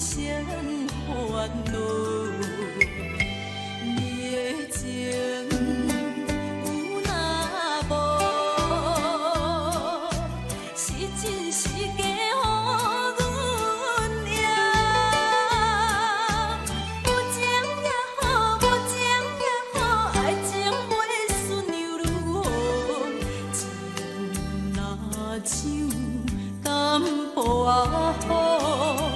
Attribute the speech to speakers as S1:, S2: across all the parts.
S1: 水声烦恼，你的情有若无，是真是假予阮赢。有情也好，无情也好，爱情袂顺又如何？情若像淡薄仔雨。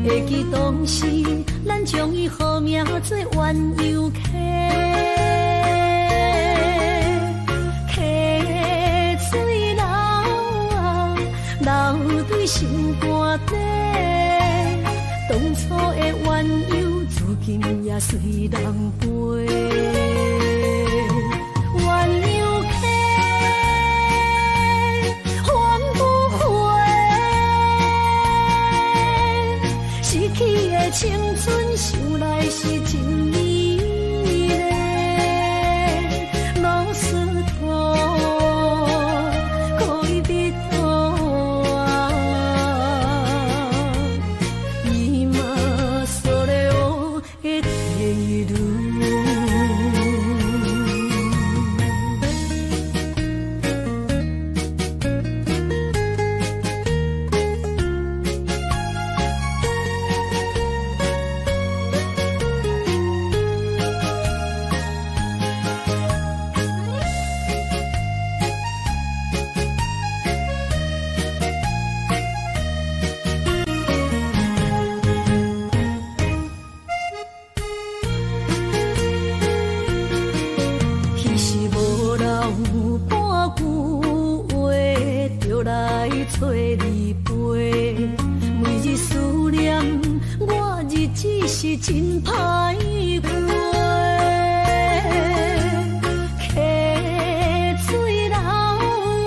S1: 会记当时，咱将伊好名做鸳鸯溪，溪水流啊，流对心肝底。当初的鸳鸯，如今也随人飞。鸳鸯溪。 去的青春想来是真美丽，老师徒可以比途啊，伊嘛所了的地路。 找你陪，每日思念，我日子是真歹过。溪水流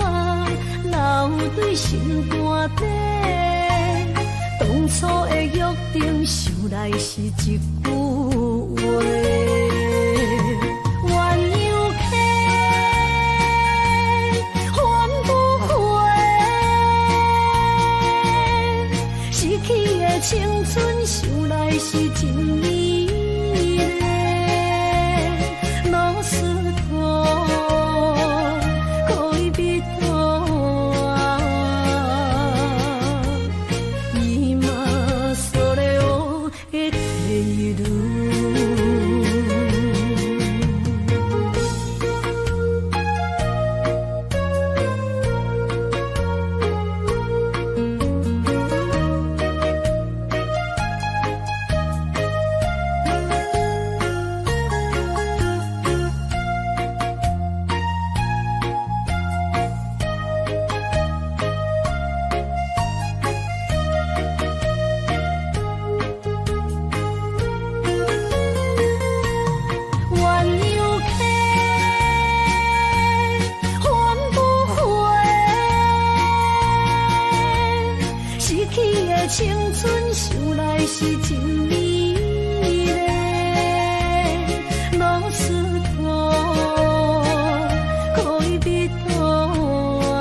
S1: 啊，流对心肝底。当初的约定，想来是一句话。 青春想来是真美丽，老师徒可以比途啊，伊嘛所了的地路。真美丽，老师徒可以比头啊，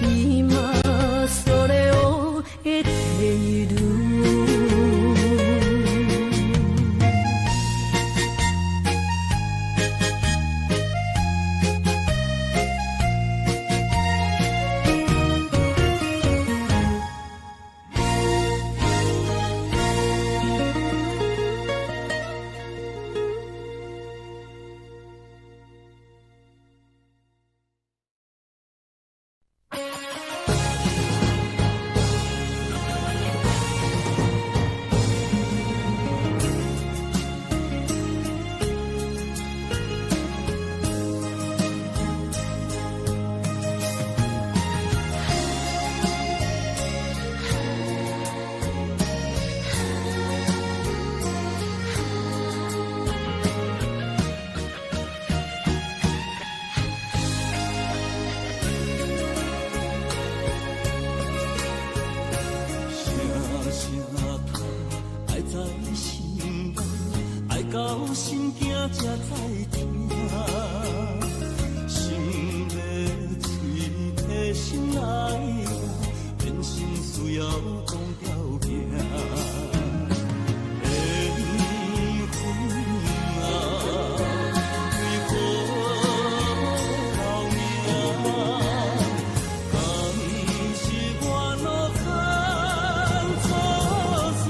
S1: 今それを得ている。到心惊才知听，心要嘴替心来行，变心需要讲条件。缘分啊，为何留命？敢是我脑壳错线？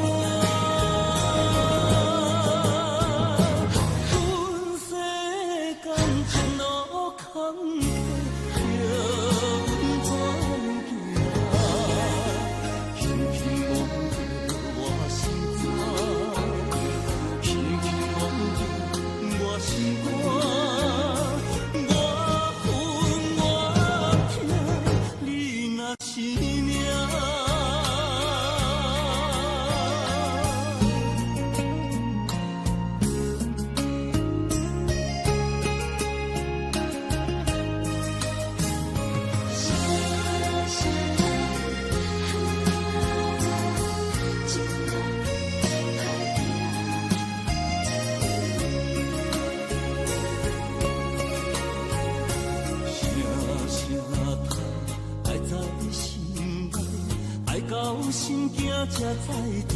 S1: 心惊才知听，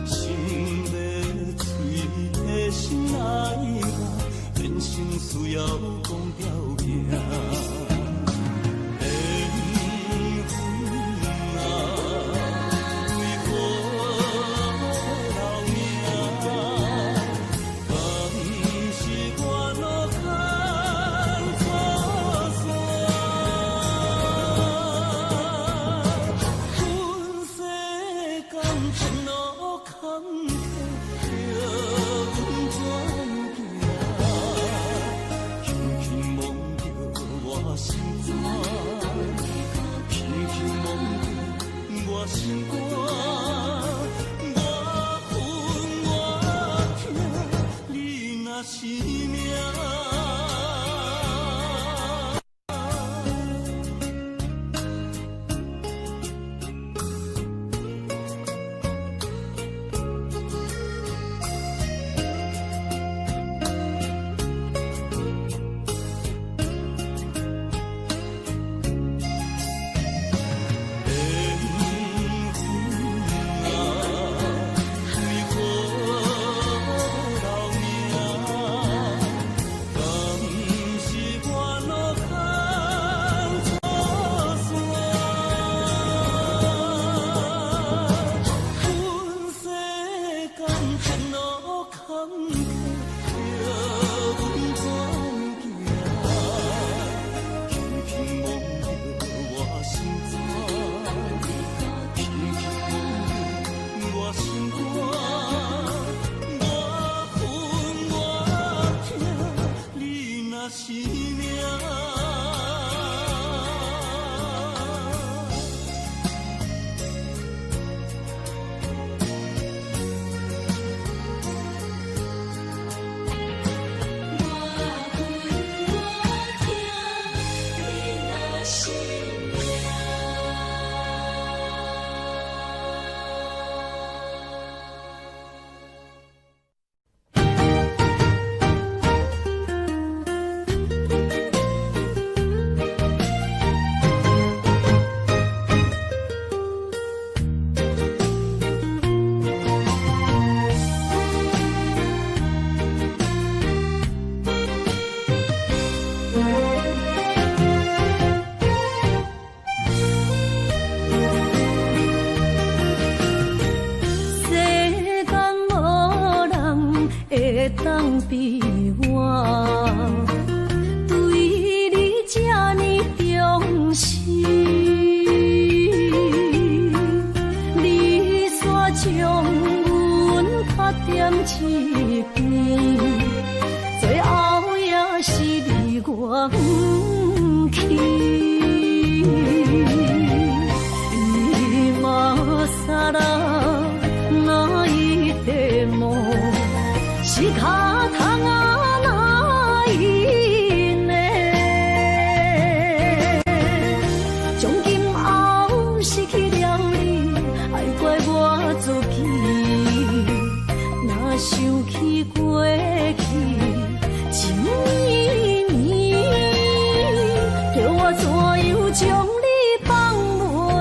S1: 心要嘴替心来行，变心需要讲条件。缘分当比我对你这呢重视，你煞将阮较点一边，最后也是你我不去。今さら泣いても仕方がないね。从今后失去了你，爱怪我自己。若想起过去情绵绵，叫我怎样将你放袂？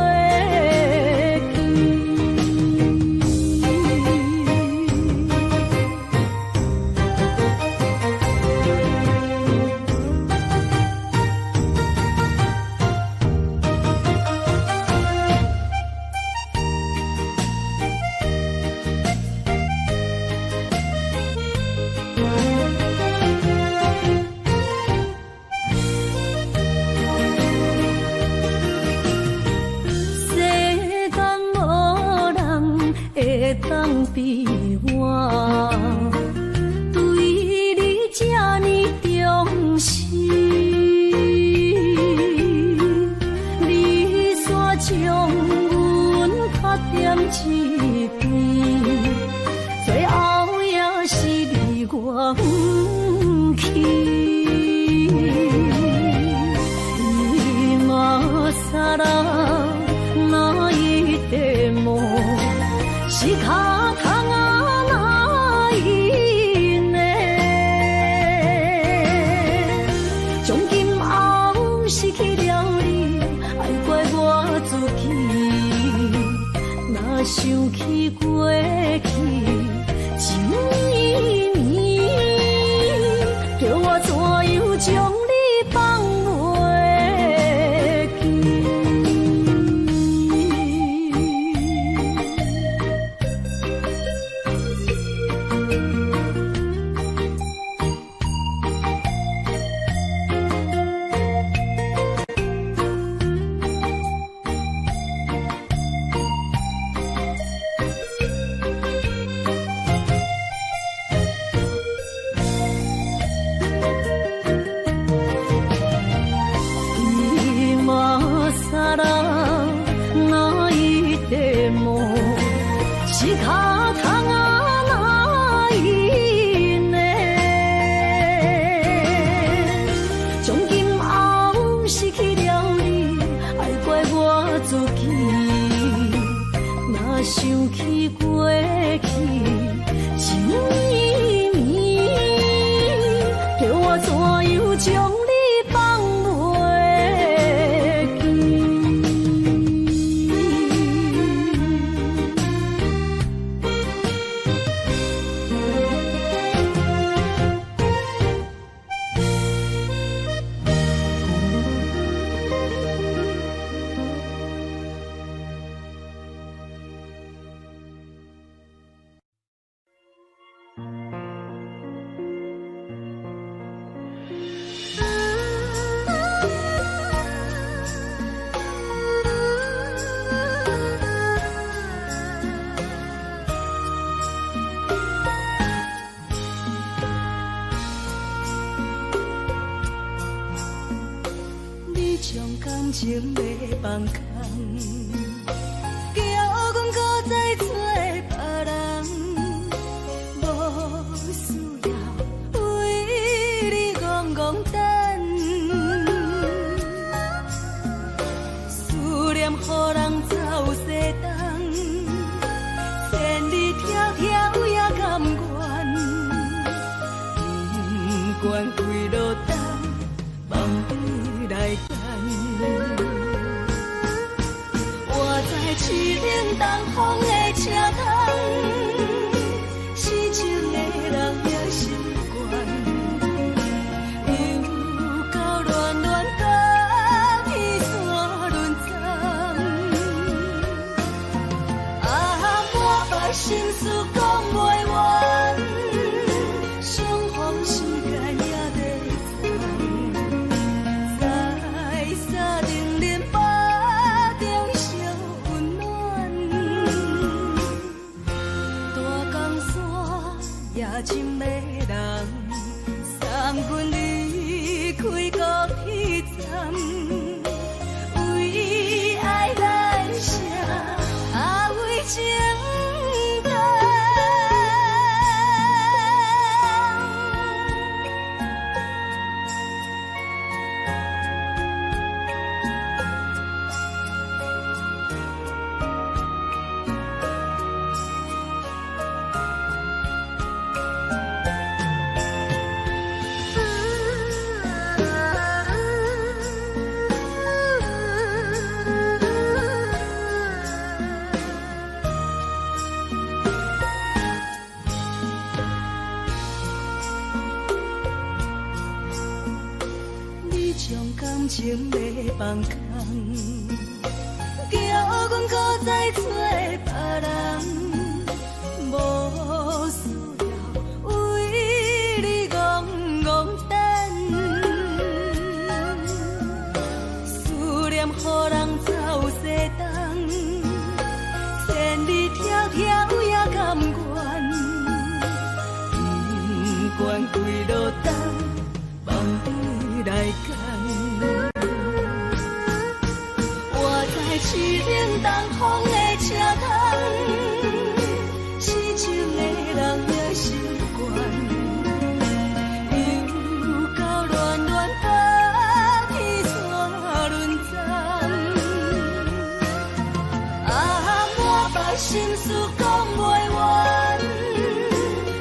S1: 当比我对你这呢重视，你煞将阮较点一边，最后也是你我不去。今さら泣いても仕方がないね。从今后失去了你，爱怪我自己。若想起过去情绵绵，叫我怎样将你放袂记？仕方がないね。从今后失去了你，爱怪我自己。若想起过去情绵绵，叫我怎样将你放袂记？感情要放空，叫阮搁再做别人，无需要为你戆戆等。思念予人走西东，千里迢迢也甘愿，不管开路灯，望你来等。我在凄冷东风的车窗，痴情的人也习惯，又到乱乱甲彼山论残。啊，我把心事讲袂完，真迷人，送阮离开孤彼站，为爱来生，为情重。感情要放空，叫阮搁再找别人，无需要为你戆戆等。思念予人走西东，千里迢迢也甘愿，不管归路东，放对来干。是冷东风的车窗，痴情的人的心愿，又到乱乱把天线轮转。满腹心事讲袂完，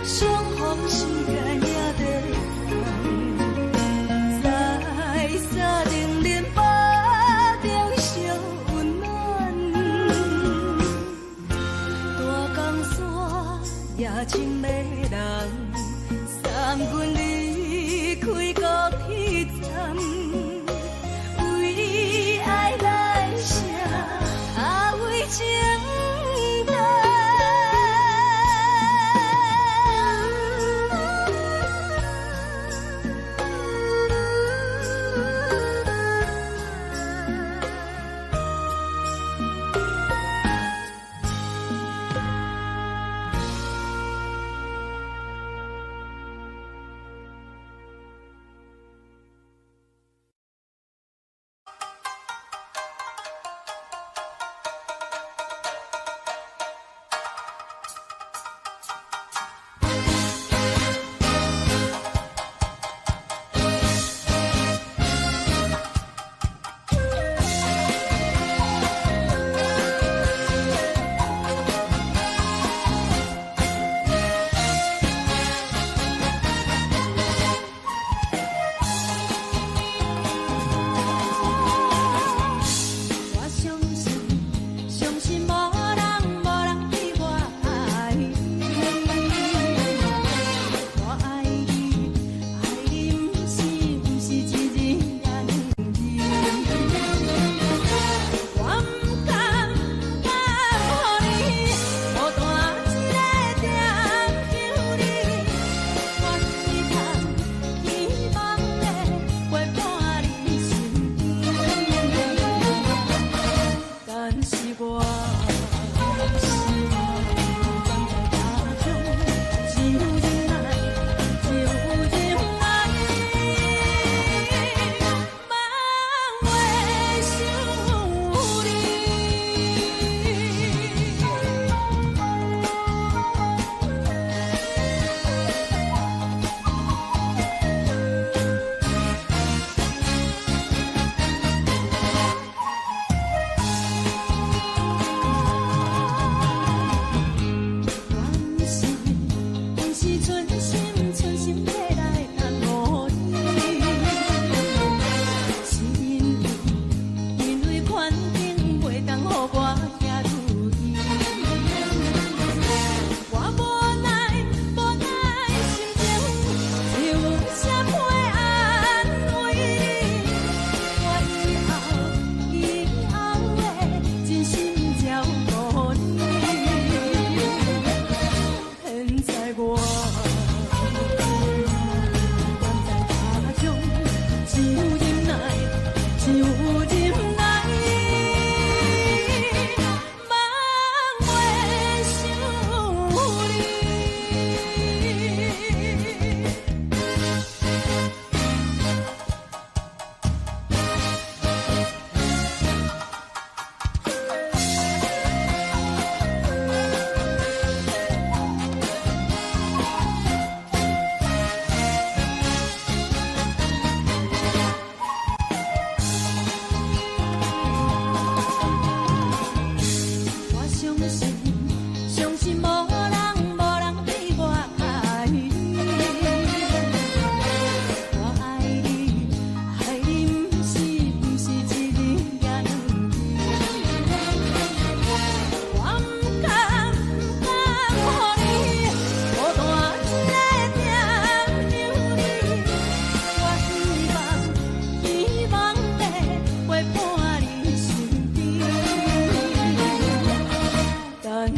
S1: 相逢时间也在等，再三定忍把中烧。也真迷人，送阮离开孤彼站，为爱来生，为情重。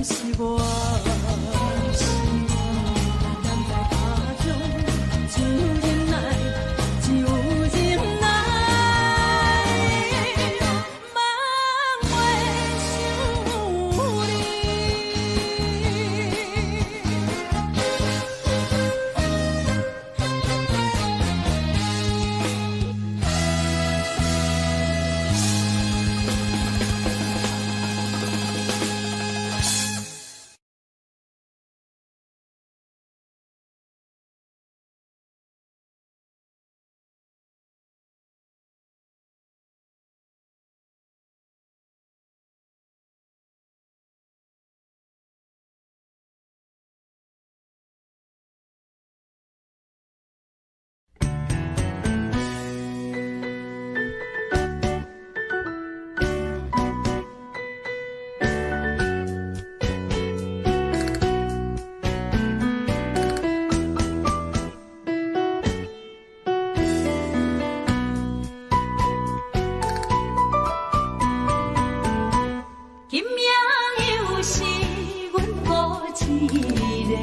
S1: 是我，是我，站在家中，只有忍耐，只有忍耐，梦袂想你。今夜又是阮孤一个，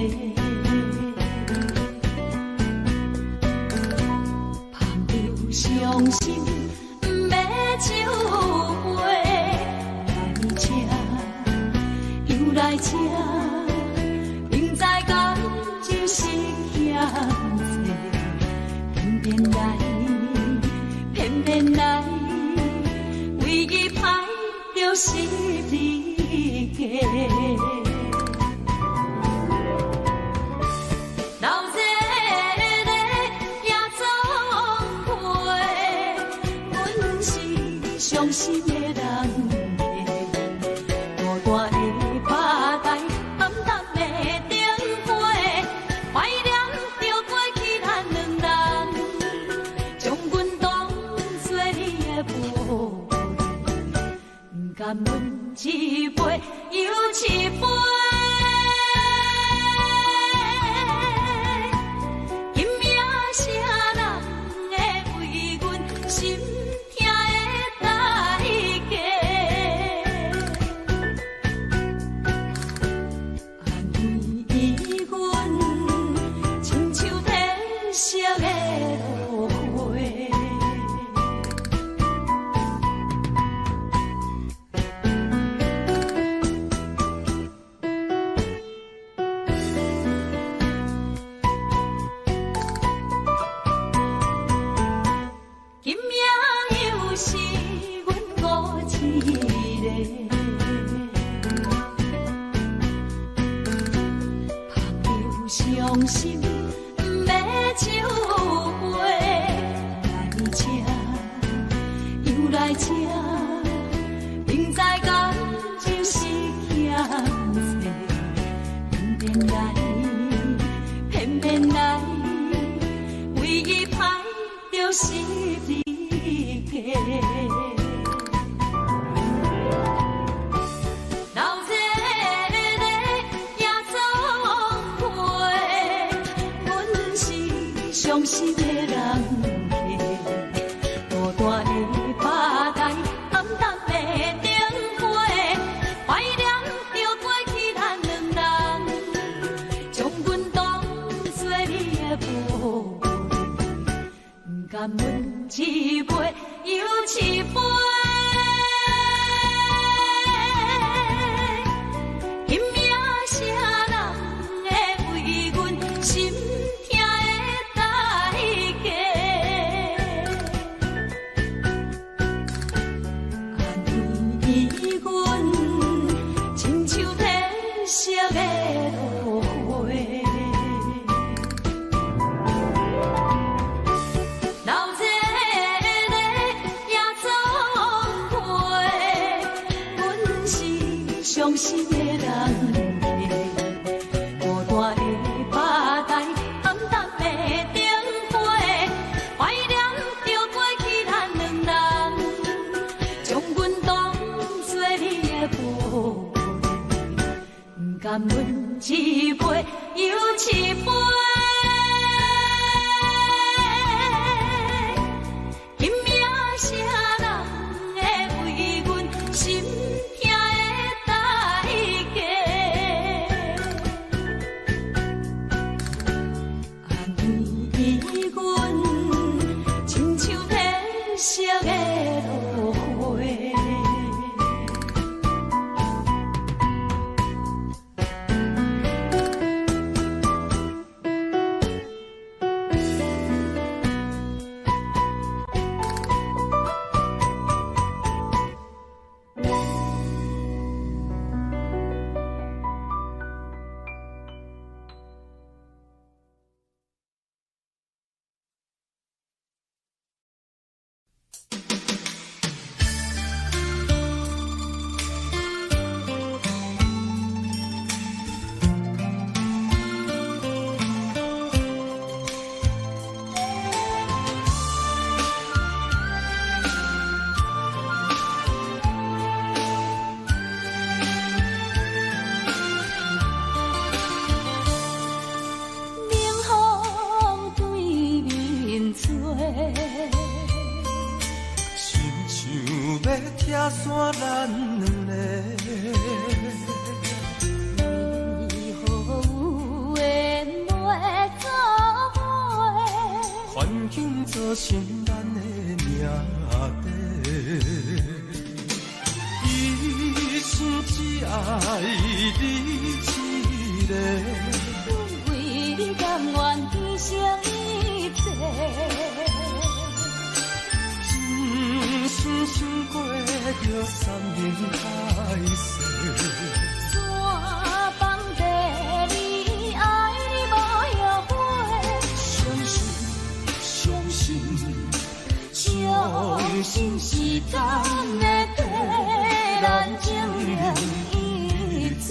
S1: 盼着伤心不要酒杯，来这又来这，明知感情是险多，偏偏来，唯一歹就是你家。老热热夜总会，阮是伤心的人家。孤单的吧台，暗淡的灯花，怀念着过去咱两人，将阮当作你的无。甘阮一杯又一杯，今夜啥人会为阮心痛的代价？安慰阮，亲像天色的落花。今夜又是阮孤一个，盼着伤心不要酒杯，来这又来这，明知感情是险多，偏偏来，唯一歹就是你家。老热热夜总会，阮是伤心的人家。孤单的吧台，暗淡的灯花，怀念着过去咱两人，将阮当作你的无。甘阮一杯又一杯，今夜啥人会为阮心痛的代价？安慰阮，亲像天色的落花。老热热夜总会，阮是伤心的人家。孤单的吧台，暗淡的灯花，怀念着过去咱两人，将阮当作你的无。甘阮一杯又一杯。今夜啥人会为阮心痛的代价？
S2: 你一个，
S1: 为你甘愿牺牲一切，
S2: 真心想过着山盟海誓。
S1: 山崩地离，爱你无后悔。
S2: 相信，
S1: 相信时间会替咱证明一切。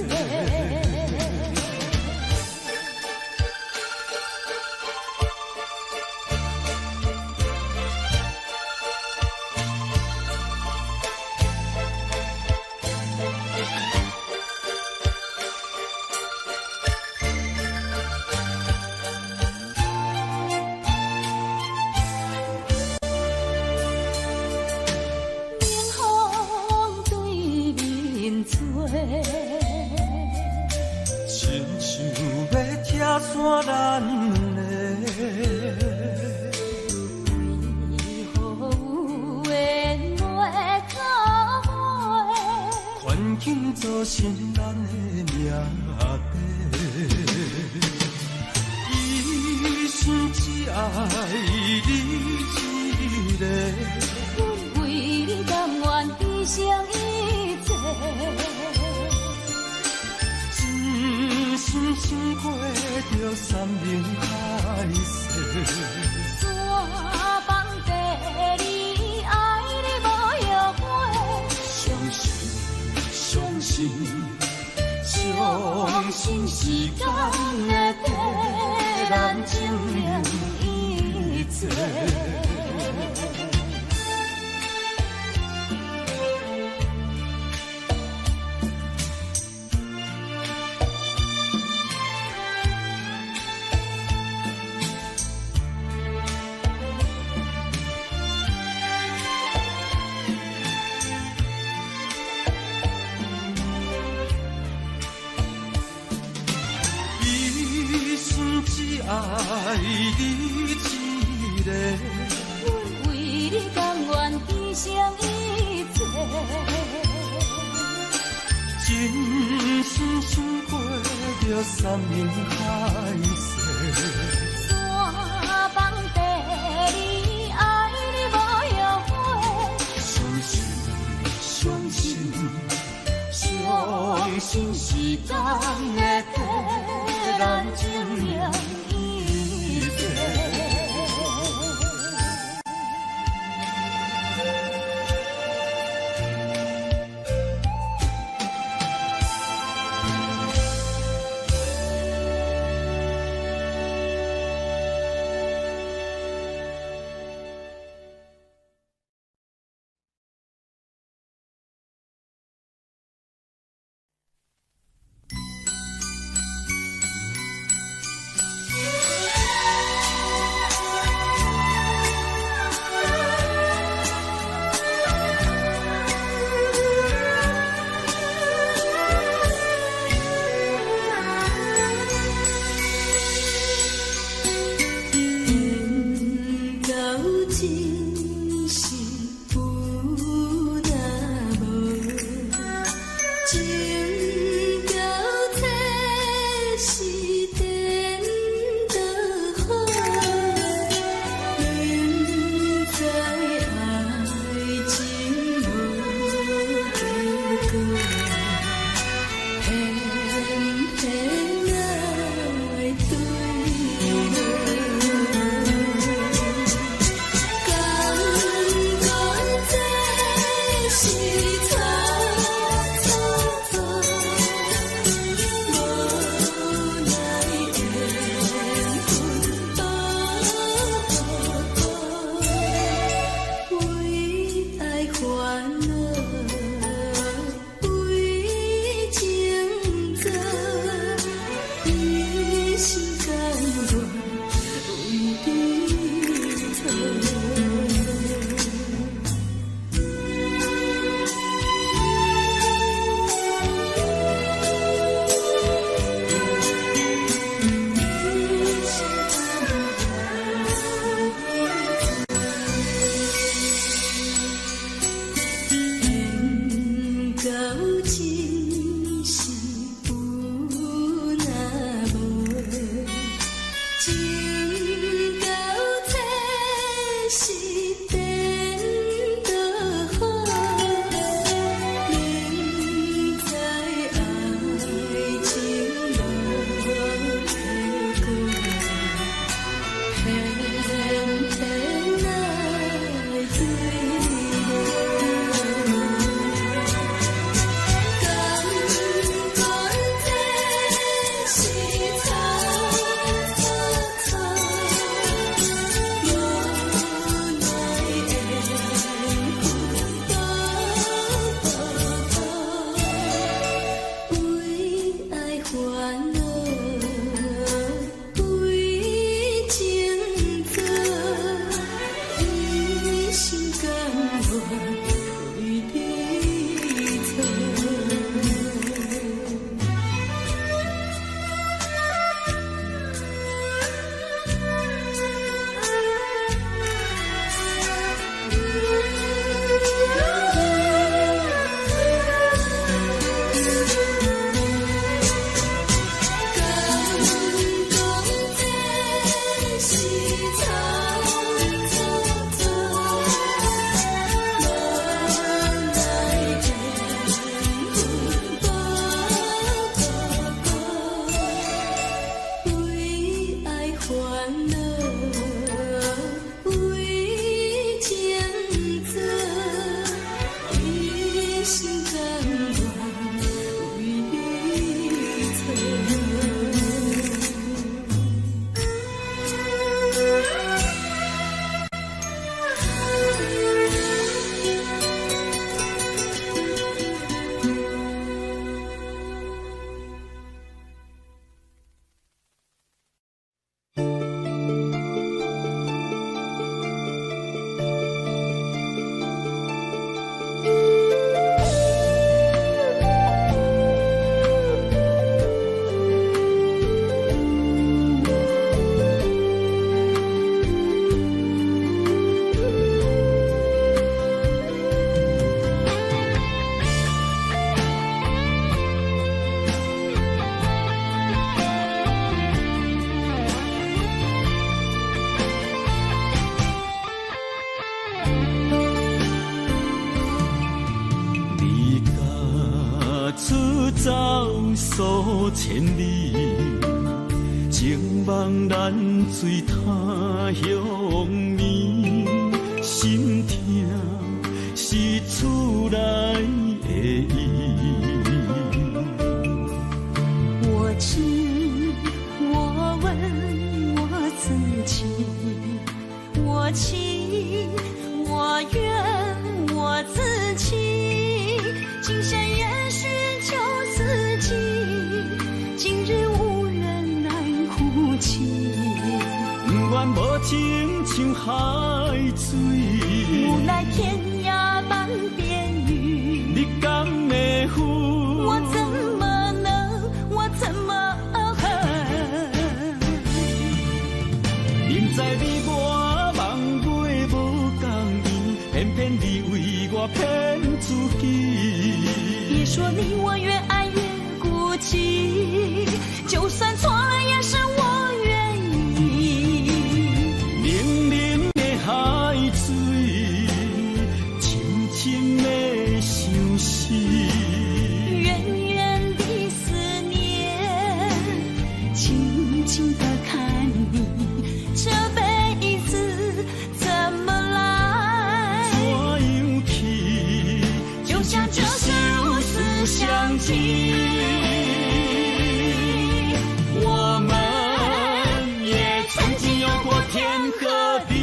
S2: 亲像要拆散咱两个，
S1: 为何有缘会交会？
S2: 环境造成咱的命底。一心只爱你一个，
S1: 阮为你甘愿牺牲一切。
S2: 真心想过着山盟海誓。
S1: 山崩地离，爱你无后悔。
S2: 相信时间会替咱证明一切。只爱你一个，
S1: 阮为你甘愿牺牲一切。
S2: 真心想过着山盟海誓。
S1: 山崩地离，爱你无后悔。
S2: 相信时间会替咱证明一切。数千里，情梦难随他乡眠，心痛是厝内的伊。
S1: 我知，我问我自己，我情我愿我自欺，今生也许就四季，今日无人来哭泣。
S2: 不愿无情像海水，
S1: 无奈天涯半边雨，
S2: 你敢会负？
S1: 我怎么能，我怎么恨？
S2: 明知你我梦袂无共圆，偏偏你为我骗自己。
S1: 别说你我越爱越孤寂，就算错了也是我愿意。
S2: 冷冷的海水，深深的相思。
S1: 远远的思念，静静地看你，这辈子怎么来？
S2: 怎样去？
S1: 就像这生死相契。我们也曾经有过天和地。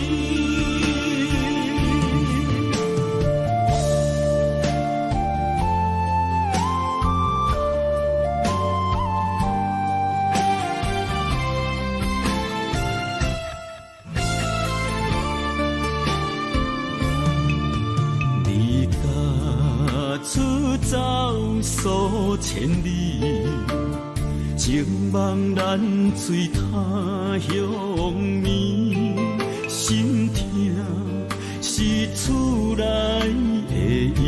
S2: 离家出走数千里，情梦难随他乡眠，心痛是厝内的伊。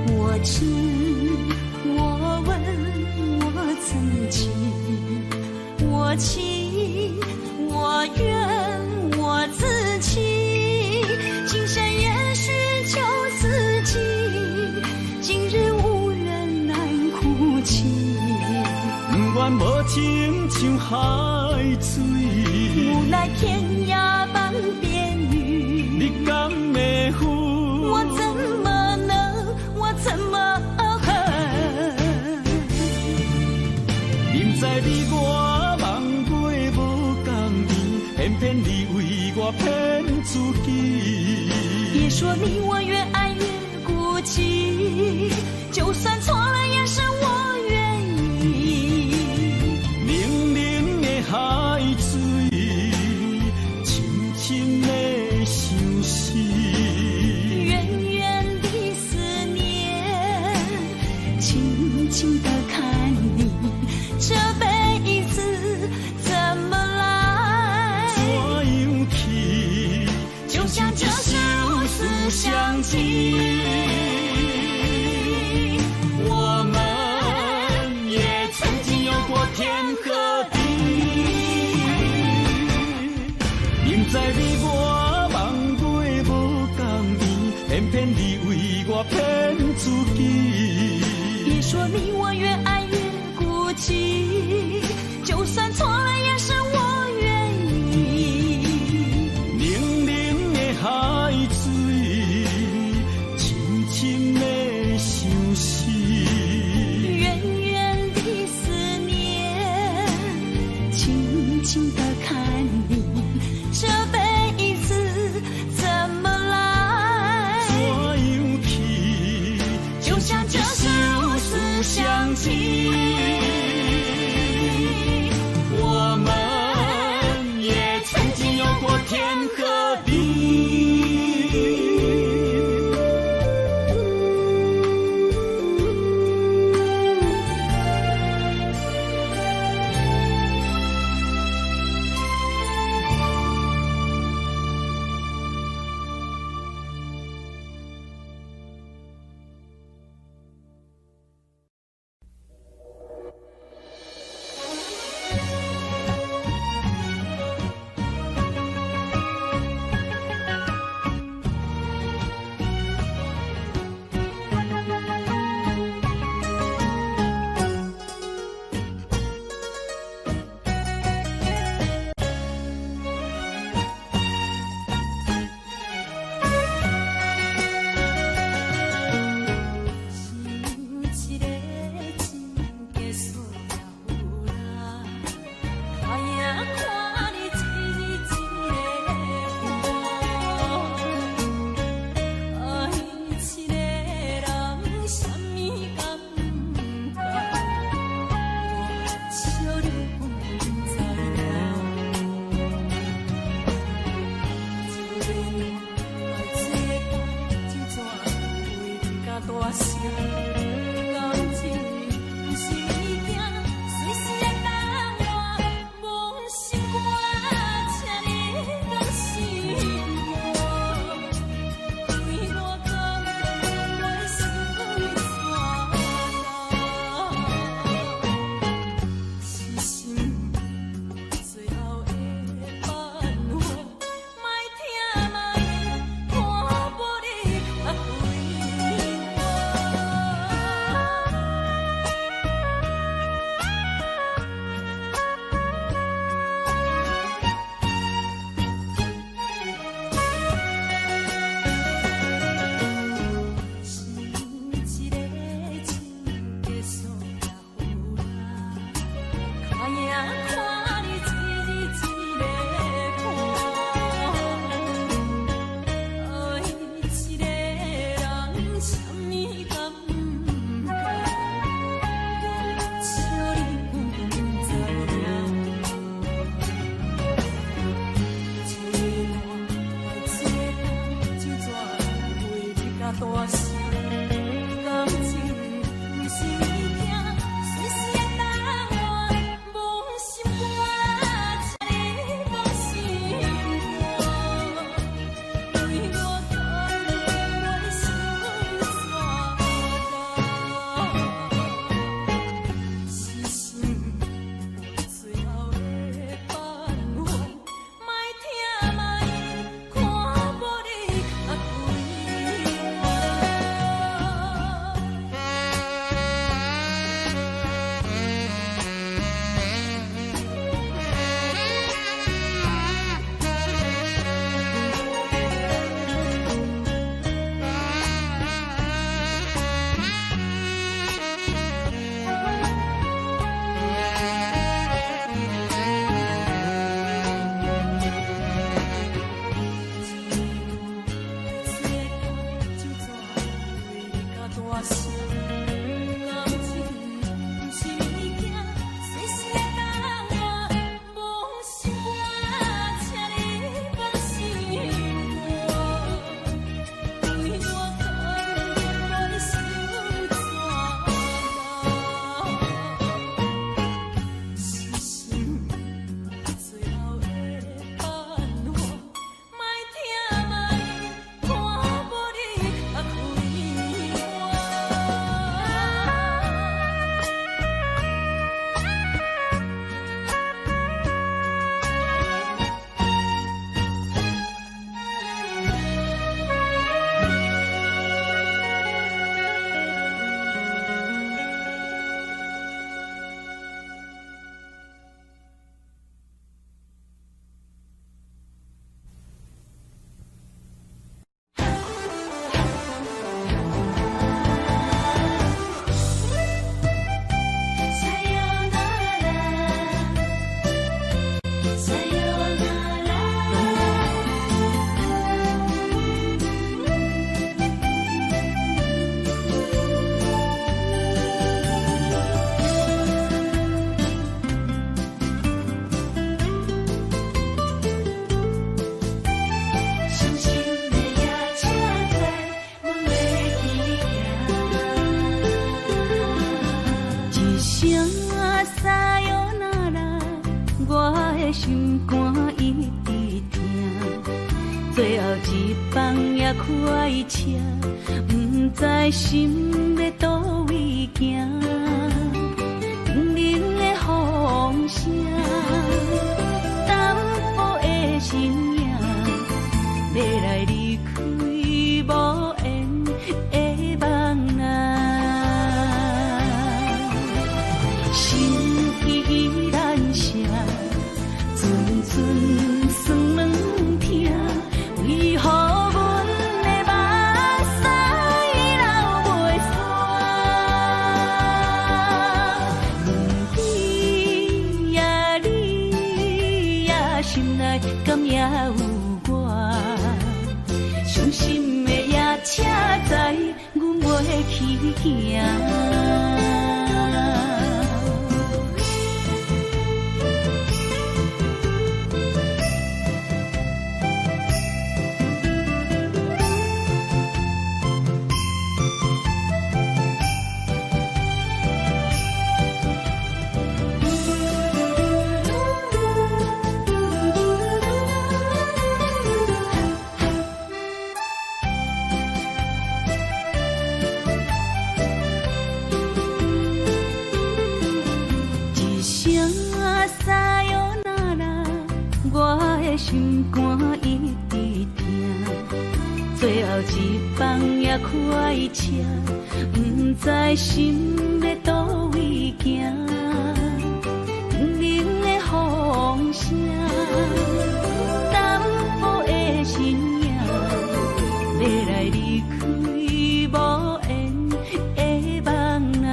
S1: 我知，我问我自己，我情我愿我自欺，今生也许就四季，今日无人来哭泣。
S2: 不愿无情像海水，
S1: 无奈天涯半边雨，
S2: 你敢会负？
S1: 我怎么能，我怎么恨？
S2: 明知你我梦袂无共圆，偏偏你为我骗自己。
S1: 别说你我越爱越孤寂，就算错了也是我愿意。
S2: 冷冷的海水，深深的相思。
S1: 远远的思念，静静地看你，这辈子怎么来？
S2: 怎样去？
S1: 就像这生死相契。我们也曾经有过天和地。
S2: 明知你我梦袂无共圆，偏偏你为我骗自己。
S1: 别说你我越爱越孤寂，就算错了也是我愿意。
S2: 冷冷的海水，深深的相思。
S1: 远远的思念，静静地看你，这辈子怎么来？
S2: 怎样去？
S1: 就像这生死相契。我们也曾经有过天和地。的心肝一直疼，最后一棒也开车，不知心要倒位行。冷冷的风声，淡薄的身影，要来离开无缘的梦啊。心依然舍，阵阵酸软痛，为何阮的目屎流袂煞？问你呀，你呀，心内敢也有我？伤心的夜车载，阮袂去行。心肝一直疼，最后一棒也开车，不知心要倒位行。冷冷的风声，淡薄的身影，要来离开无缘的梦啊。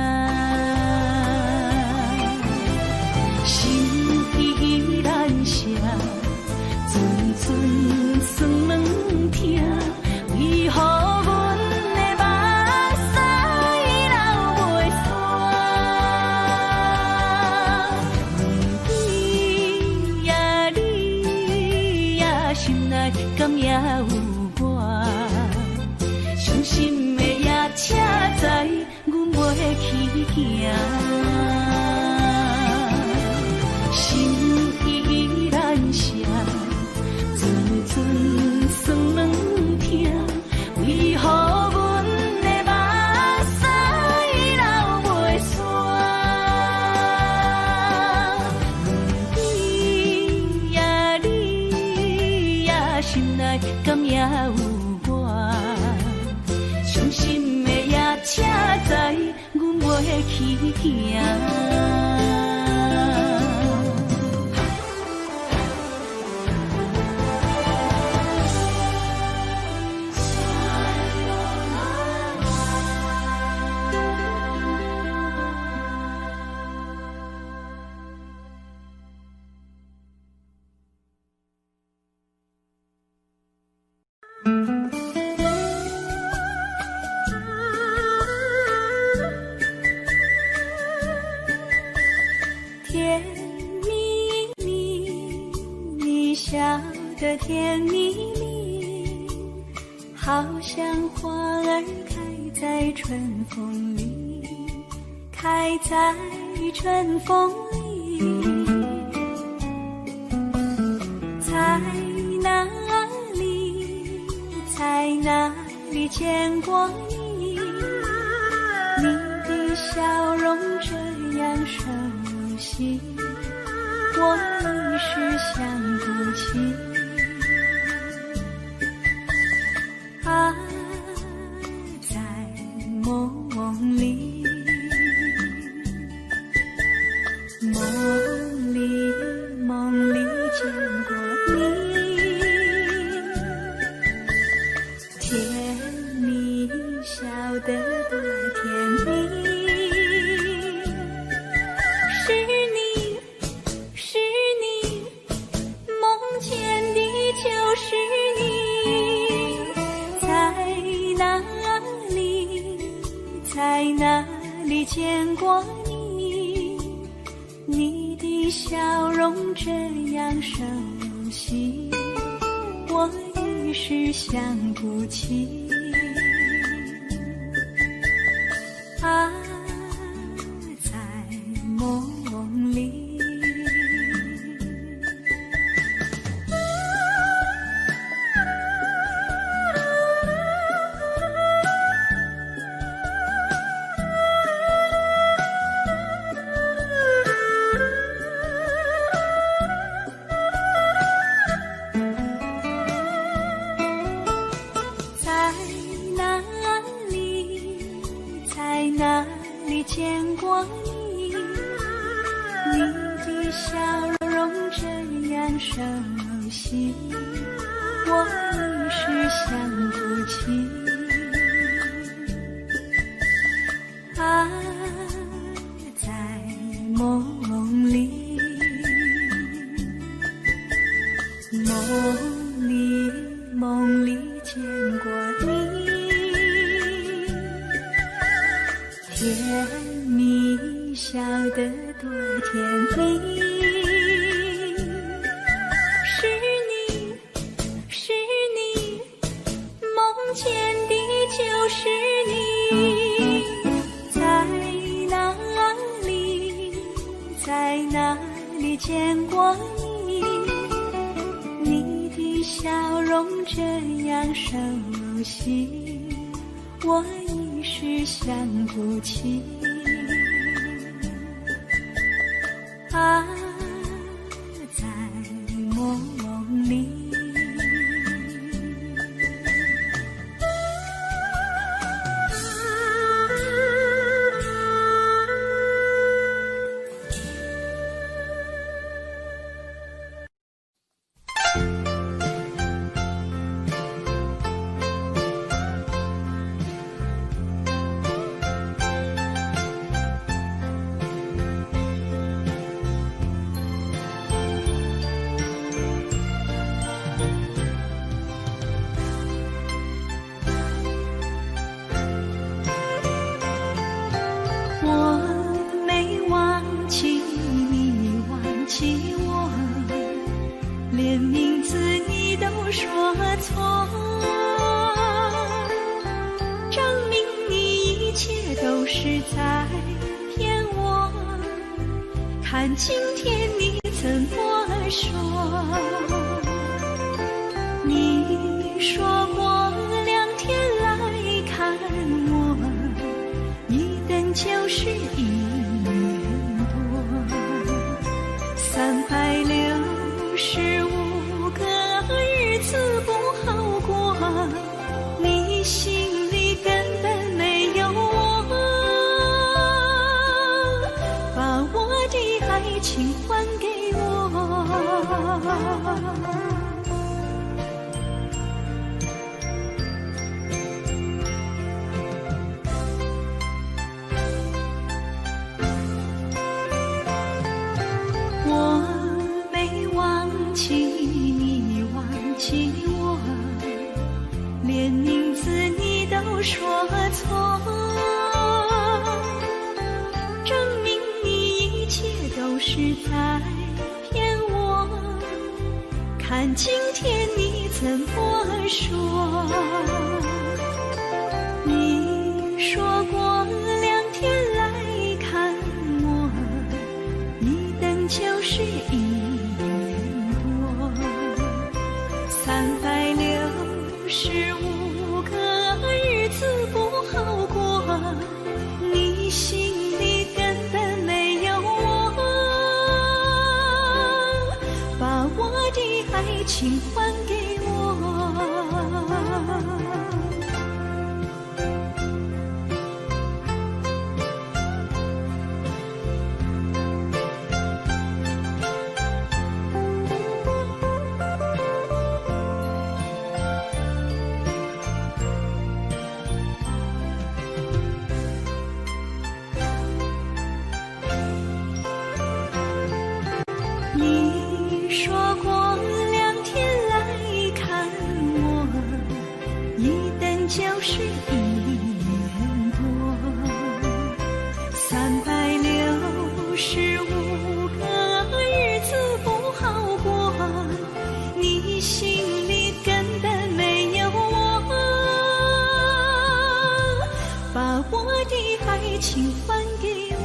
S1: 心依然舍。阵酸软痛，为何阮的目屎流袂煞？问你呀，你呀，心内敢也有我？伤心的夜车载，阮袂去行。心依然舍。阵酸软痛，为何阮的目屎流袂煞？问你呀，你呀，心内敢也有我？伤心的夜车载，阮袂去行。甜蜜蜜，你笑得甜蜜蜜，好像花儿开在春风里，开在春风里。在哪里，在哪里见过你？你的笑容这样熟悉，我一时想不起。啊，在梦里，梦里见过你，甜蜜笑得多甜蜜。在哪里见过你？你的笑容这样熟悉，我一时想不起。啊，在梦里，里见过你，你的笑容这样熟悉，我一时想不起。啊，在梦里，梦里见过你，甜蜜笑得多甜蜜。是你，梦见的就是你。在哪里见过你？你的笑容这样熟悉，我一时想不起。啊，在梦里。连名字你都说错，证明你一切都是在骗我。看今天你怎么说？你说过2天来看我，一等就是1年多，365个日子不好过，你心里根本没有我，把我的爱情还给我。你忘记我，连名字你都说错，证明你一切都是在骗我。看今天你怎么说？你说过2天来看我，一等就是1年。365个日子不好过，你心里根本没有我，把我的爱情还给我。你说过2天来看我，一等就是1年多，365个日子不好过，你心里根本没有我，把我的爱情还给我。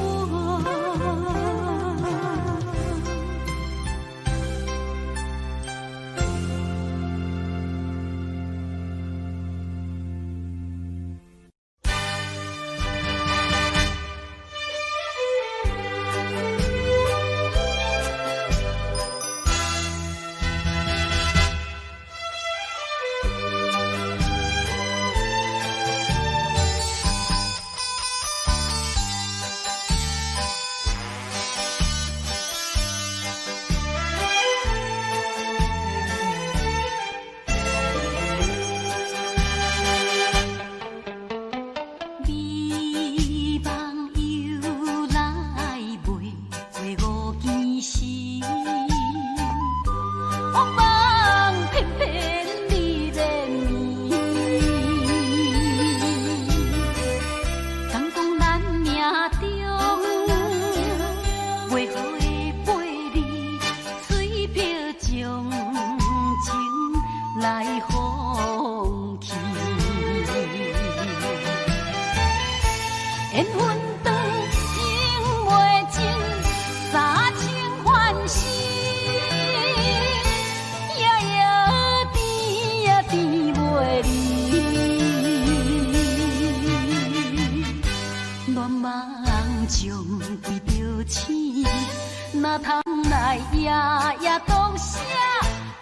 S1: 将规着醒，哪通来夜夜独写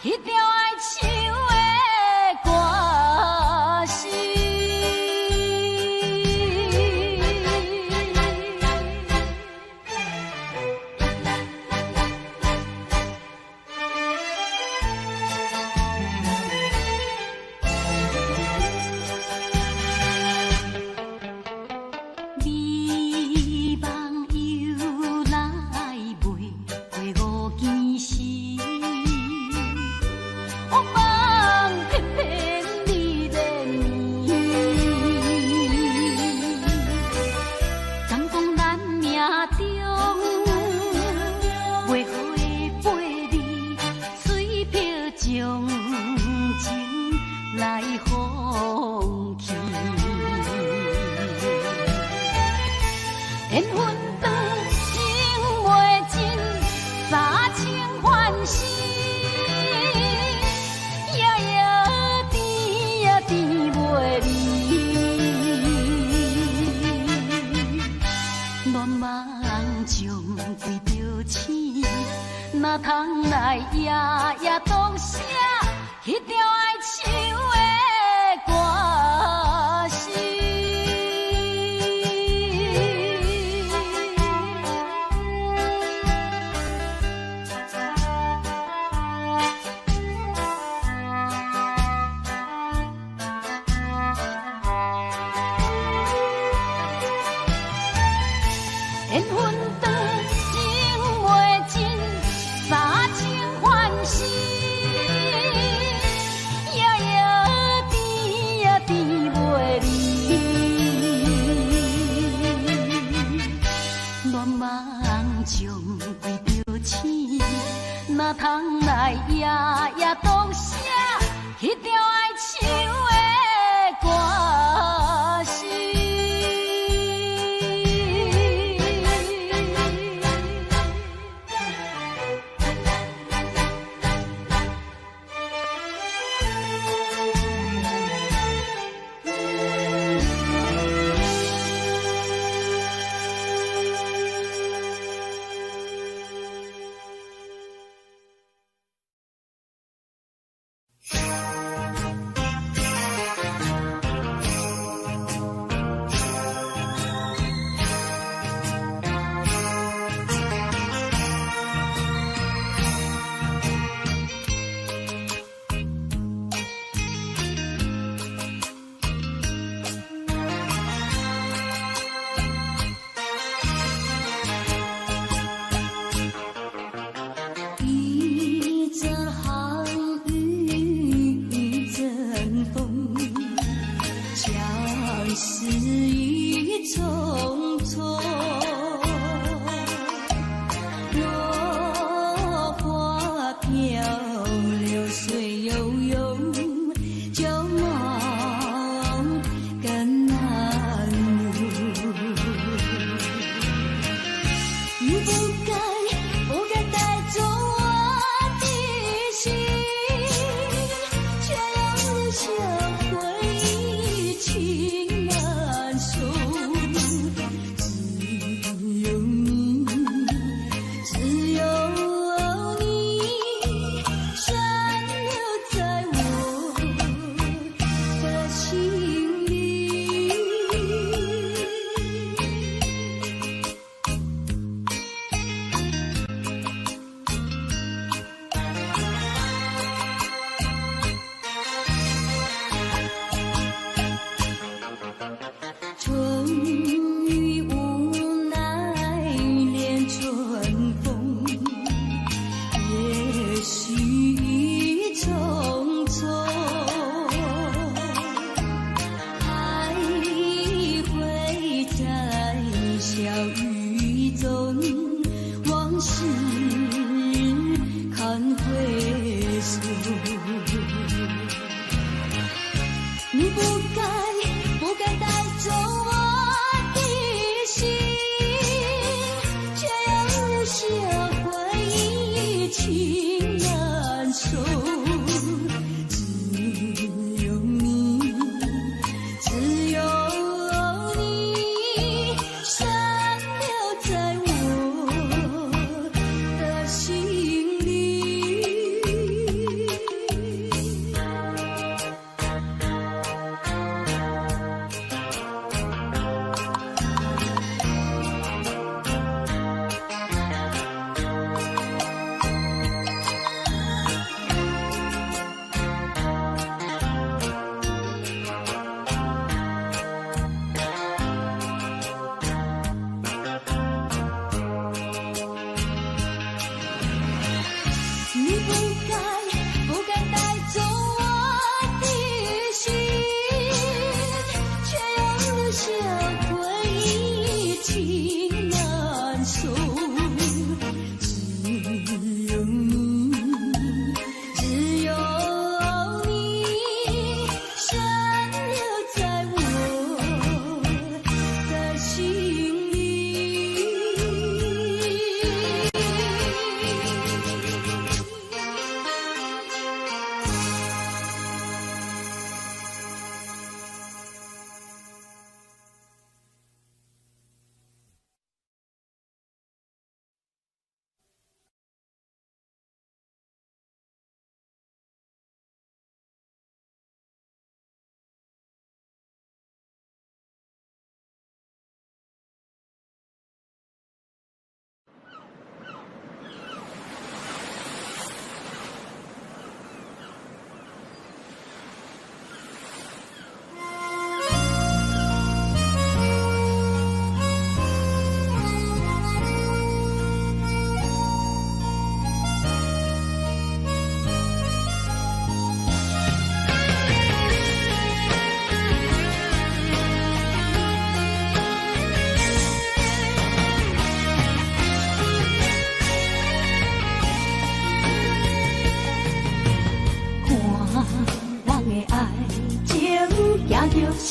S1: 迄条哀愁的歌词。缘分长，情袂尽，三情换死，夜夜甜也甜袂离。乱梦将规着醒，哪通来夜夜独写迄条哀愁的歌词。缘分长，情袂尽，三情换死，夜夜甜也甜袂离。乱梦将规着醒，哪通来夜夜独写迄条哀愁的歌词。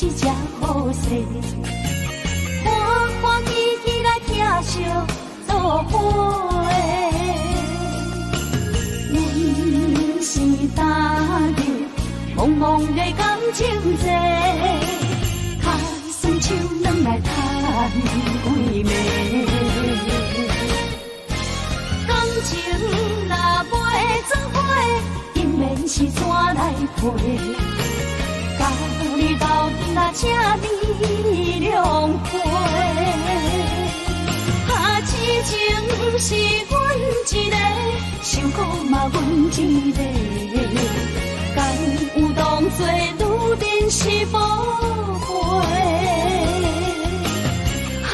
S1: 是这好势，欢欢喜喜来疼惜做伙的。阮是今日茫茫的感情债，卡算手软来赚几暝。感情若袂做伙，因免是怎来陪？甲你斗阵啊，请你谅会。痴情是阮一个，受苦嘛阮一个。敢有当作女人是宝贝？海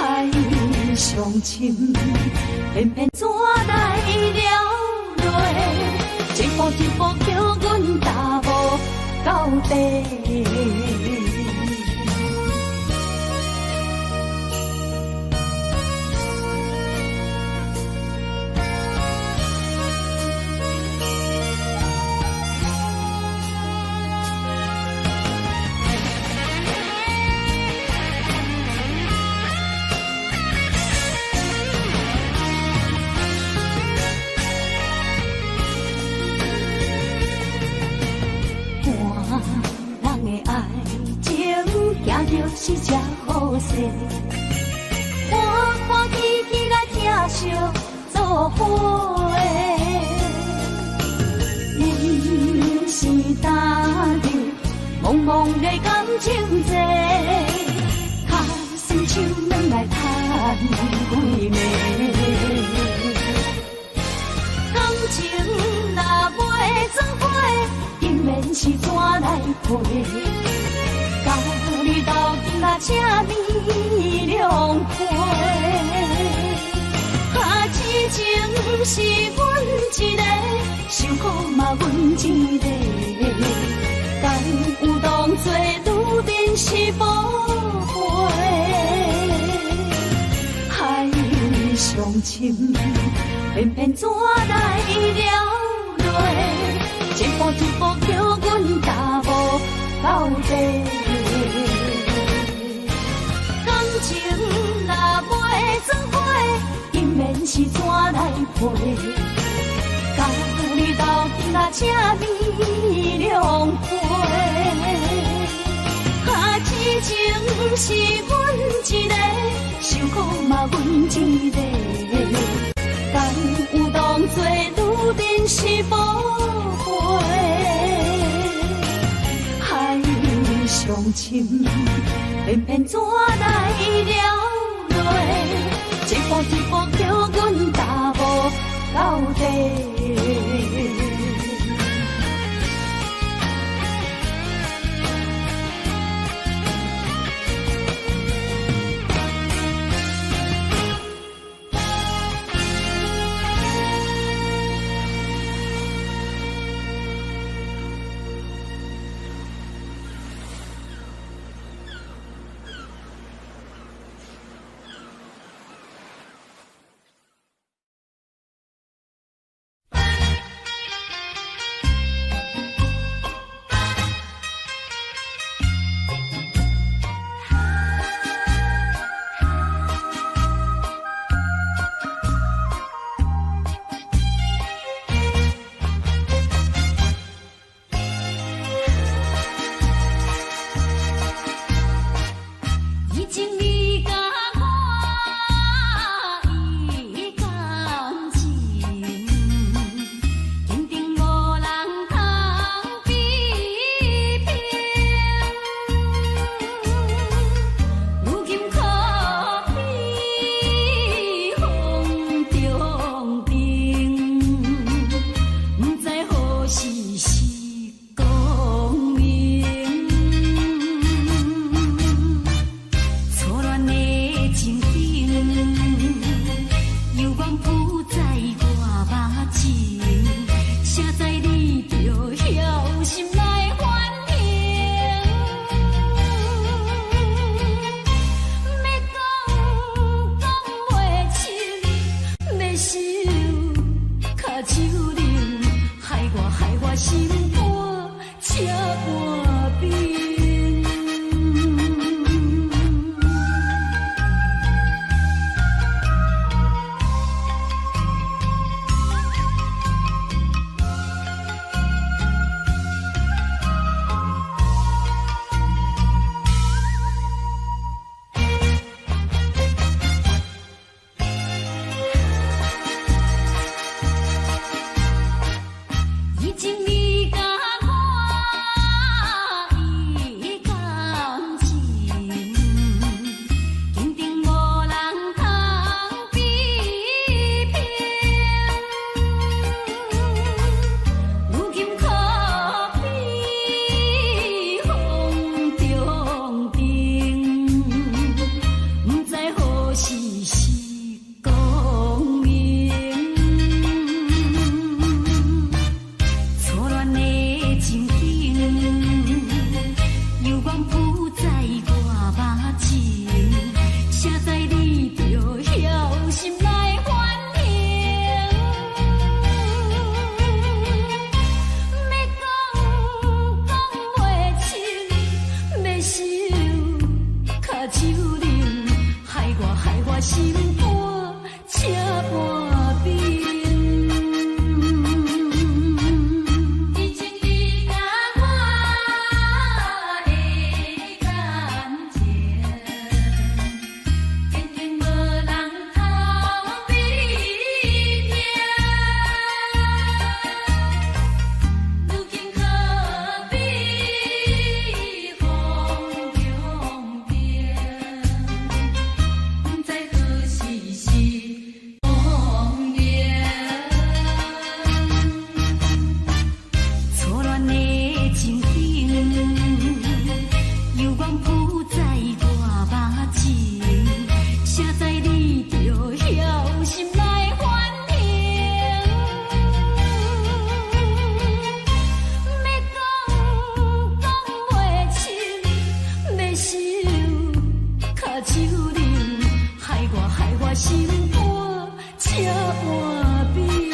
S1: 上深，偏偏怎来了落？一步一步叫阮踏无到底。是这好势，欢欢喜喜来疼惜做伙的。人是今日茫茫的感情债，卡算手软来赚几暝。感情若袂做伙，因免是怎来陪？甲你斗阵啊，请你谅会。痴情是阮一个，受苦嘛阮一个。敢有当作女人是宝贝？海上深，偏偏怎来了落？一步一步叫阮踏无到底。感情若袂做伙，因免是怎来陪？甲你斗阵啊，请你谅会。痴情是阮一个，受苦嘛阮一个。敢有当作女人是宝贝？海上深，偏偏怎来了落？一步一步叫阮踏无到底。我心肝赤换冰。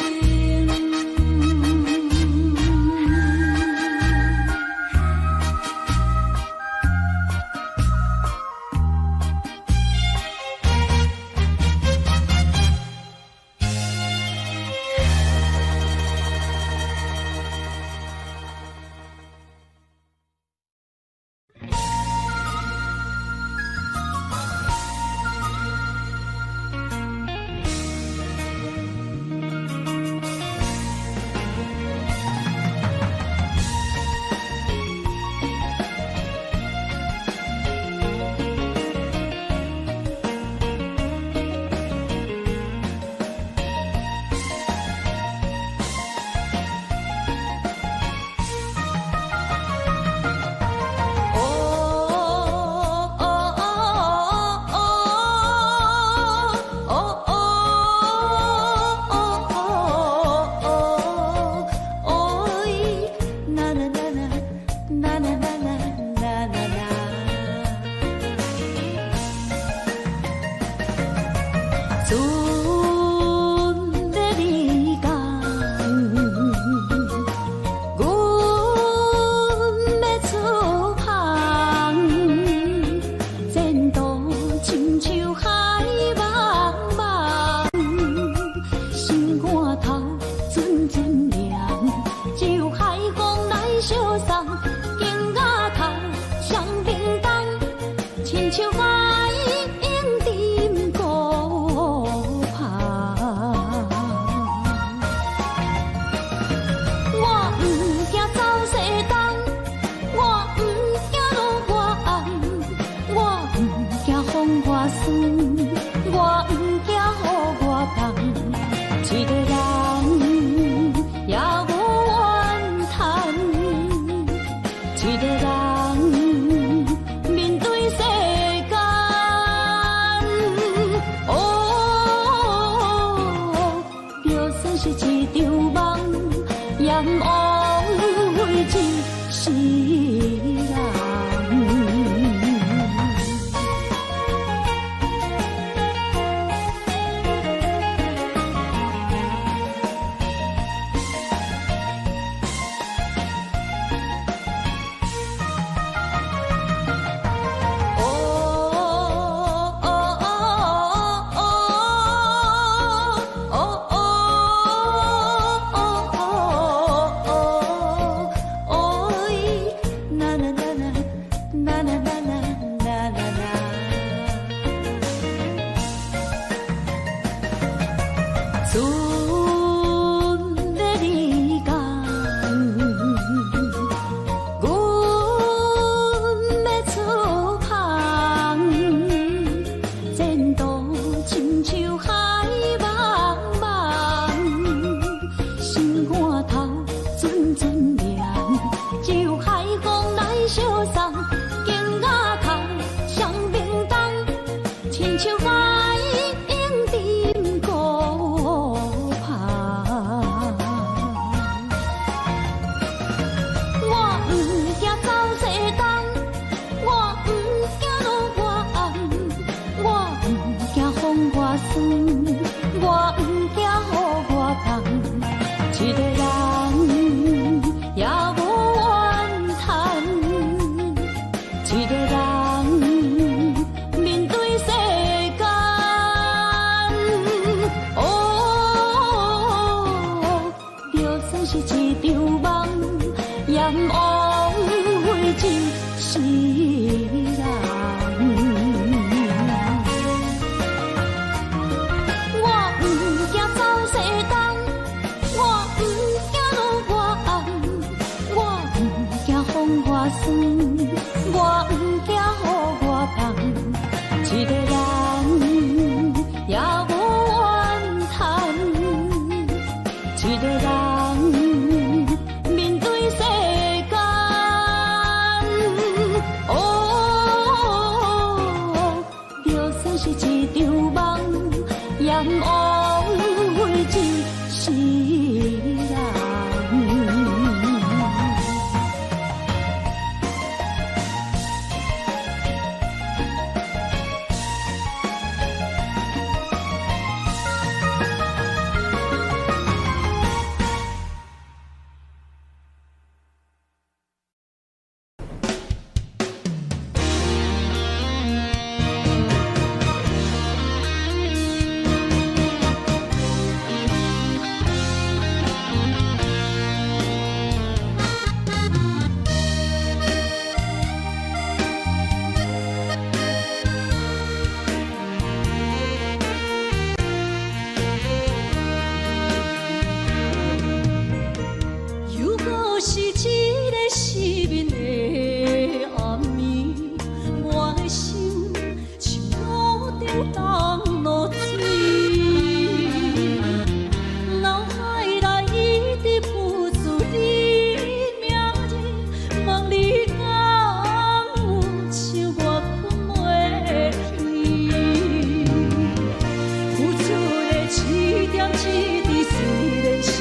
S1: 起点一滴，虽然是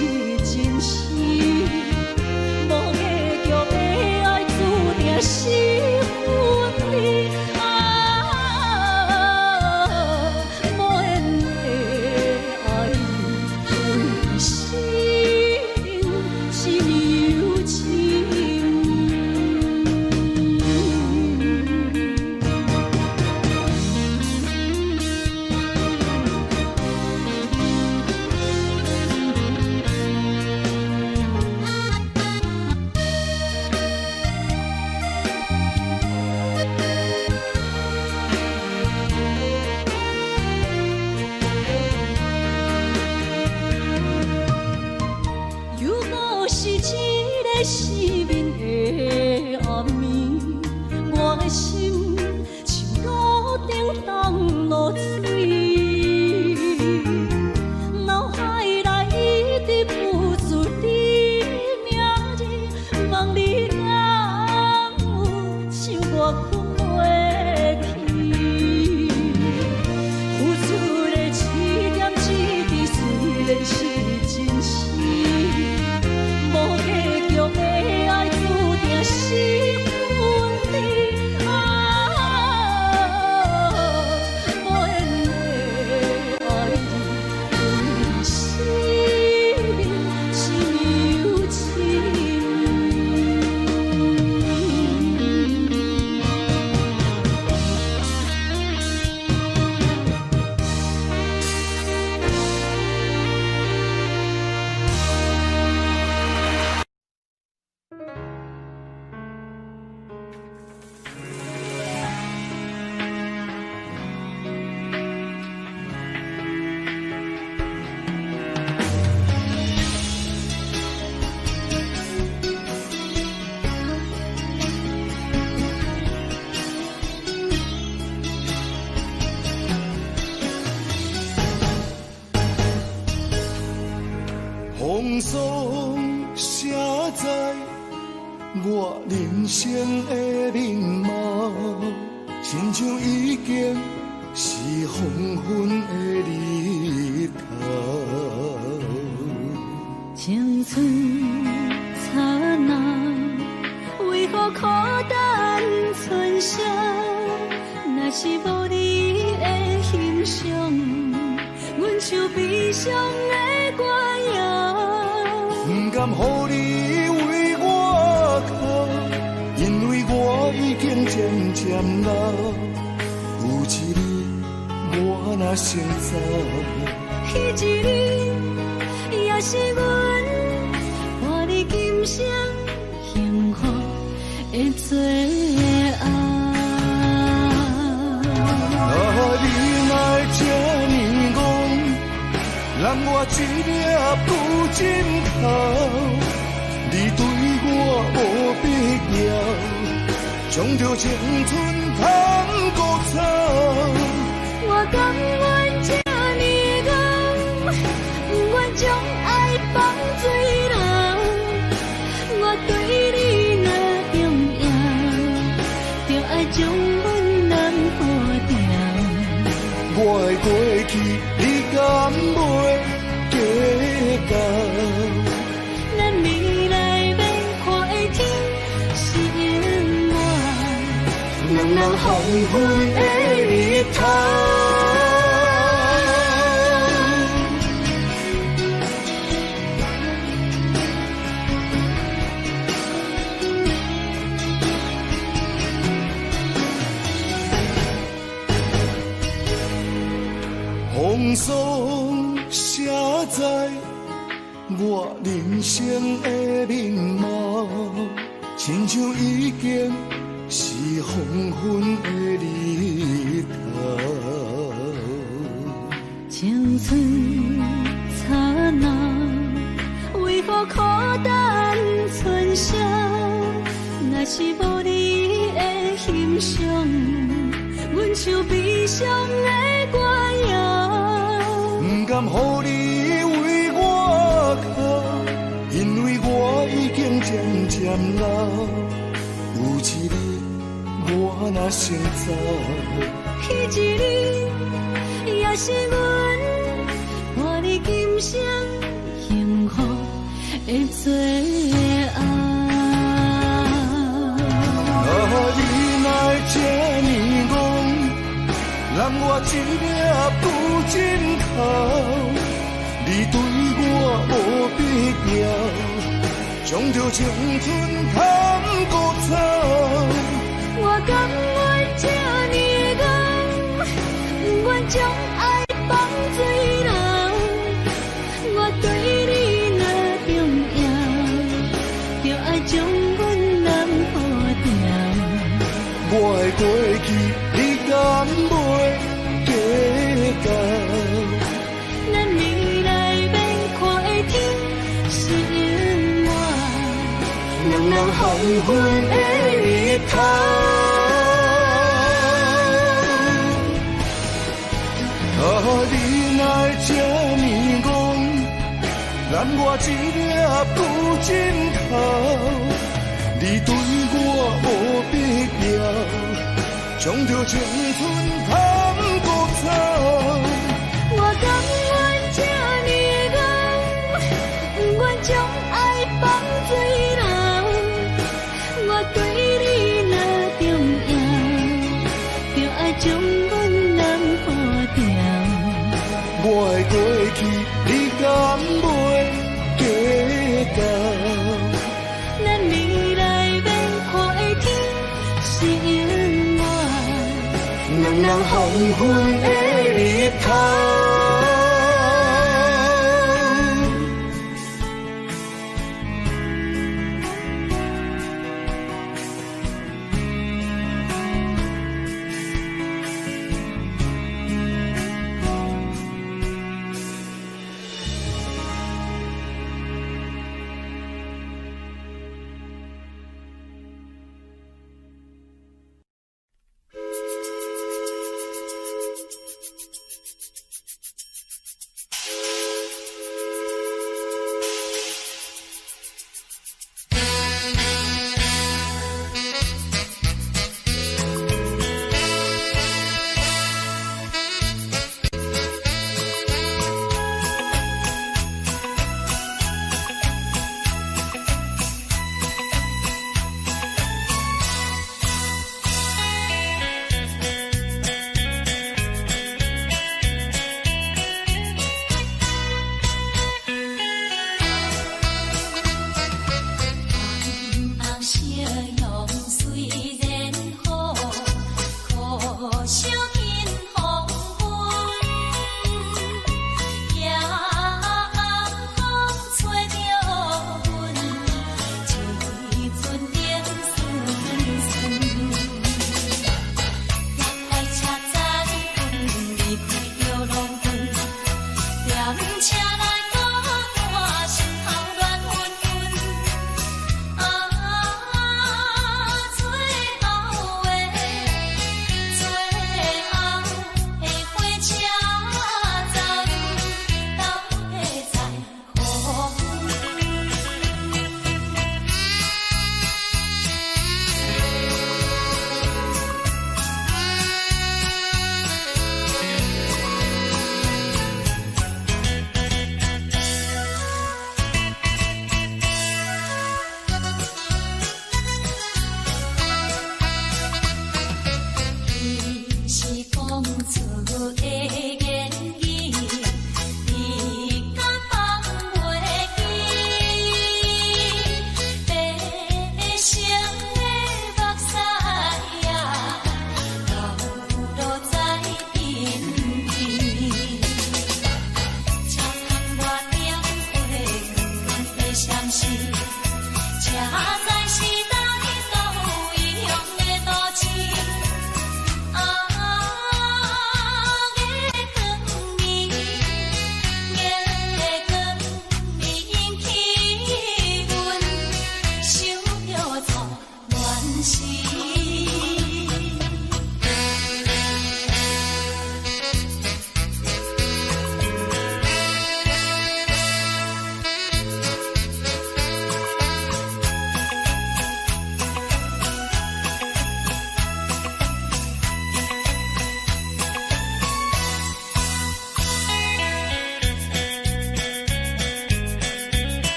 S1: 真实，无结局的爱注定是分离。无缘的爱为心是有情。如果是一个失眠的暗暝，我的心像路顶冻落水，脑海内一直浮出你名字，望你敢有想我困袂去，付出的一点一滴，虽然是真实。无结局的爱注定是分离，无缘的爱为生命是有情。
S3: 风霜写在我人生的面貌，亲像已经是黄昏的日头。
S1: 青春刹那，为何孤单存剩？若是无你的欣赏，阮像悲伤的歌谣。
S3: 不甘予你为我哭，因为我已经渐渐老。有一日我若先走，
S1: 彼一日也是阮伴你今生幸福的最后。
S3: 你若这呢戆，让我一粒不尽头。你对我无必要，将着青春通孤草。
S1: 我甘愿这呢戆，不愿将爱放水流。我对你若重要，就爱将阮人破掉。
S3: 我的过去，你敢袂计较？
S1: 咱未来要看的天是永远，人人黄昏的日头。风霜写在我人生的面貌，亲像已经是黄昏的日头。青春刹那，为何孤单存剩？若是无你的欣赏，阮像悲伤的歌谣。
S3: 不甘予你为我哭，因为我已经渐渐老。有一日我若先走，
S1: 彼一日也是阮最后。
S3: 你哪这呢戆，揽我一粒不枕头，你对我无必要，将着青春贪孤草。
S1: 我甘愿这呢戆，不愿将爱放水流。我对你若重要，就爱将阮人抱牢。
S3: 我的过去，你敢袂计较？
S1: 咱未来免看的天是永远，人人黄昏的日头。
S3: 你哪这呢戆，揽我一粒不枕头，你对我无必要，将着青春贪孤草。
S1: 我甘愿这呢戆，不愿将爱放水流。我对你若重要，就爱将阮人抱牢。
S3: 我的过去，你敢袂计较？
S1: 咱未来免看的天是永远，人人黄昏的日头。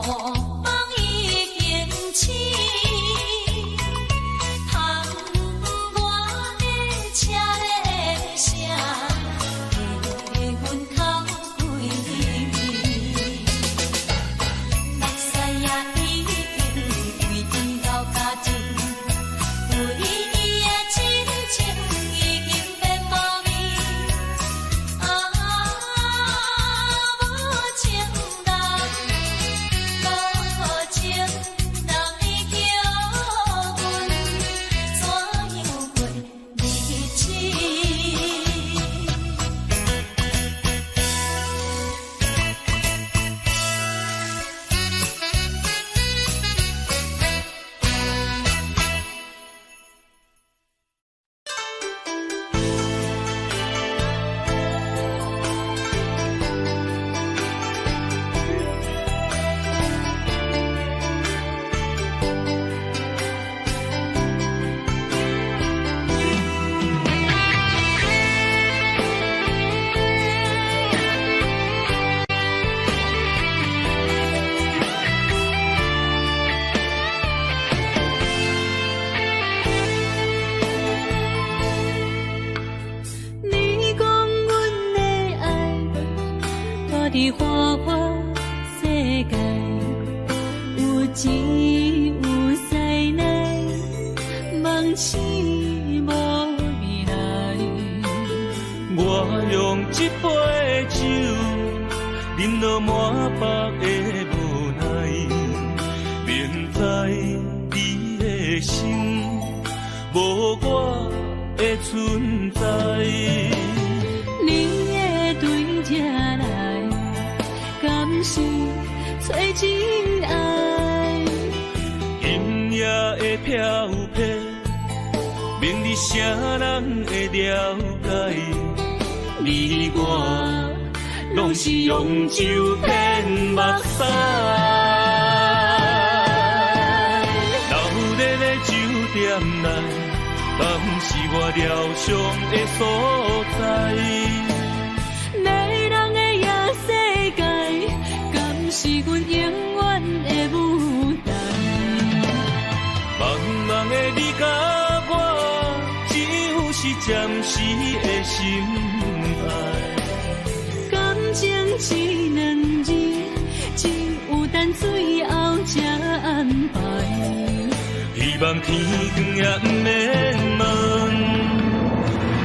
S1: 风已经起，窗外的车的声，在阮口归味。目屎也已经为到家境，为伊的真情已经变无味。啊，无情人，无情人，你叫阮怎样过日子？你讲阮的爱，住伫花花世界，有钱有势来，梦醒无未来。
S2: 我用一杯酒，饮落满腹的无奈，明知你的心无我的存在。
S1: 你的对这来，敢是找真爱？
S2: 音乐的飘飘，明日啥人会了解？你我拢是用酒骗目屎，流热的酒店内，敢是我疗伤的所在？
S1: 迷人的夜世界，敢是阮永远的舞台？
S2: 茫茫的你甲我，只有是暂时的心爱。
S1: 感情只两字，只有等最后才安排。
S2: 希望天光也不免问，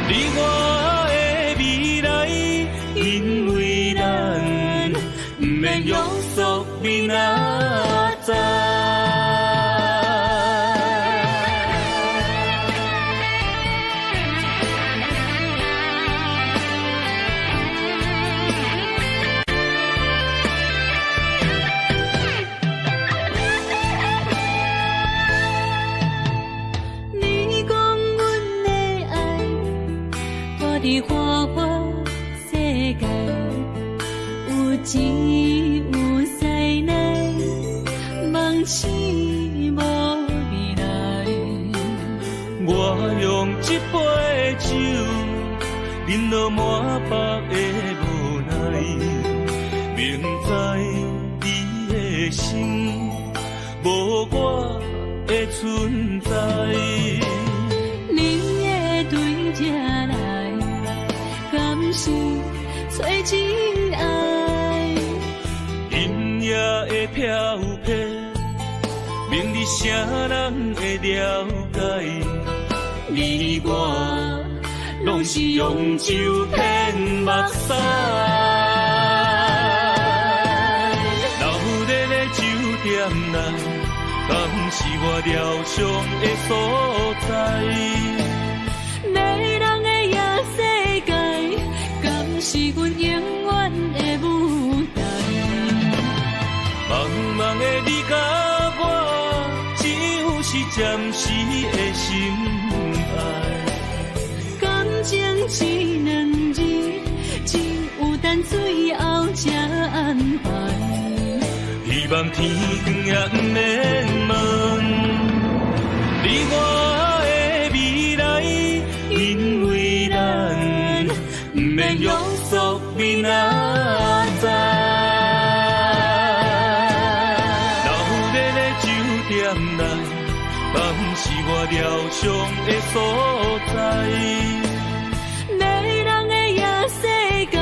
S2: 你我的未来，因为咱不免约束明仔载。
S1: 你讲阮的爱，住伫花花世界，有钱有势来，梦醒无未来。
S2: 我用一杯酒，饮落满腹的无奈，明知你的心无我的存在。
S1: 你的对这来，敢是找真爱？
S2: 音乐的飘飘，明日啥人会了解？你我拢是用酒骗目屎，流热的酒店内，敢是我疗伤的所在？
S1: 迷人的夜世界，敢是阮永远的舞台？
S2: 茫茫的你甲我，只有是暂时的心爱。
S1: 感情只两字，只有等最后才安排。
S2: 希望天光也不免问，你我的未来，因为咱不免约束明仔载。点来，敢是我疗伤的所在？
S1: 迷人的夜世界，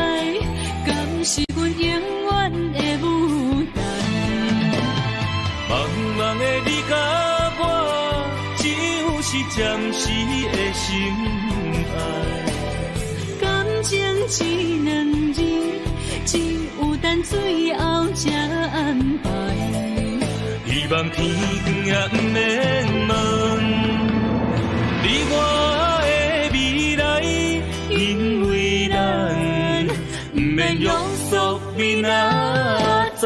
S1: 敢是阮永远的舞台？
S2: 茫茫的你甲我，只有是暂时的心爱。
S1: 感情一两字，只有等最后才安排。
S2: 希望天光也不免问，你我的未来，因为咱不免约束明仔载。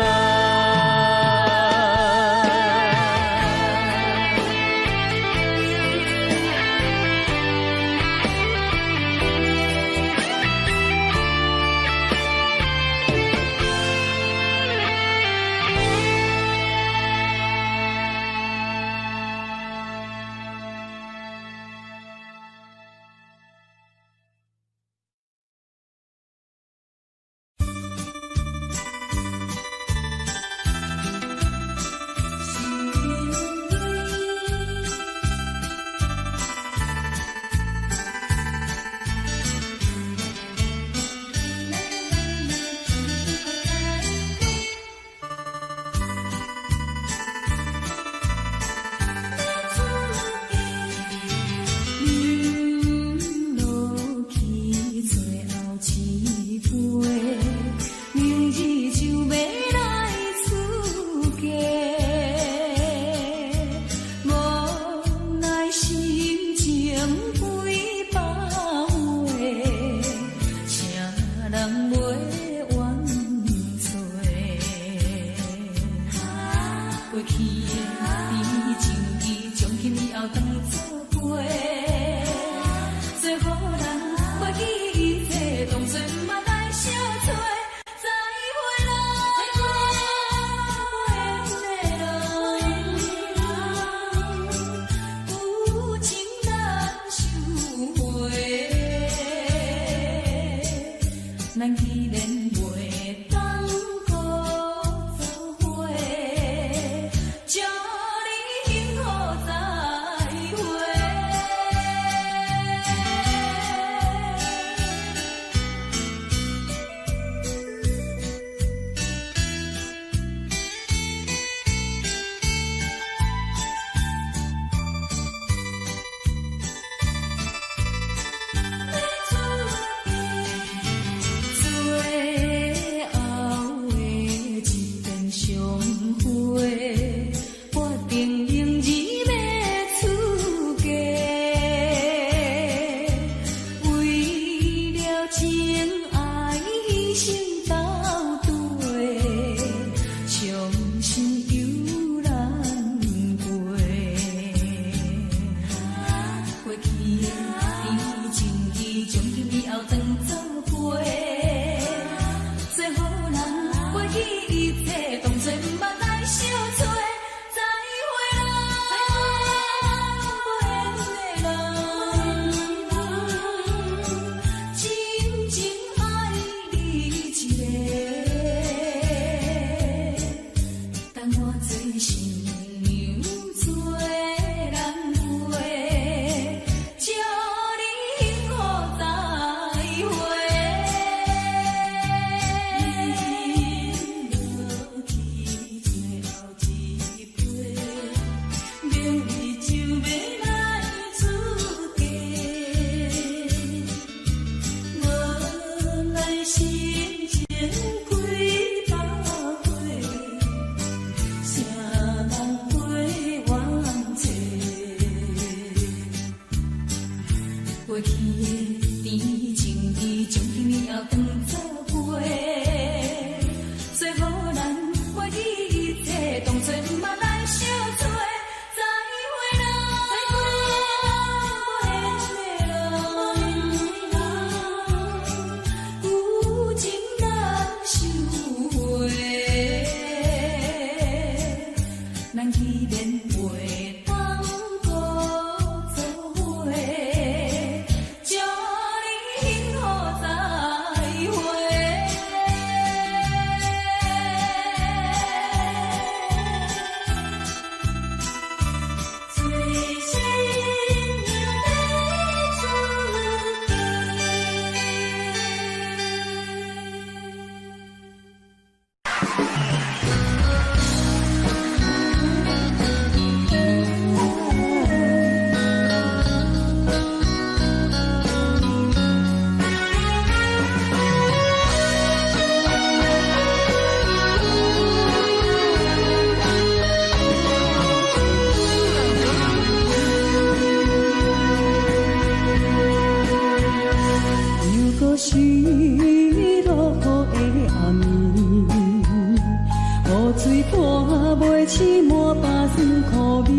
S1: 山袂起满巴酸苦味，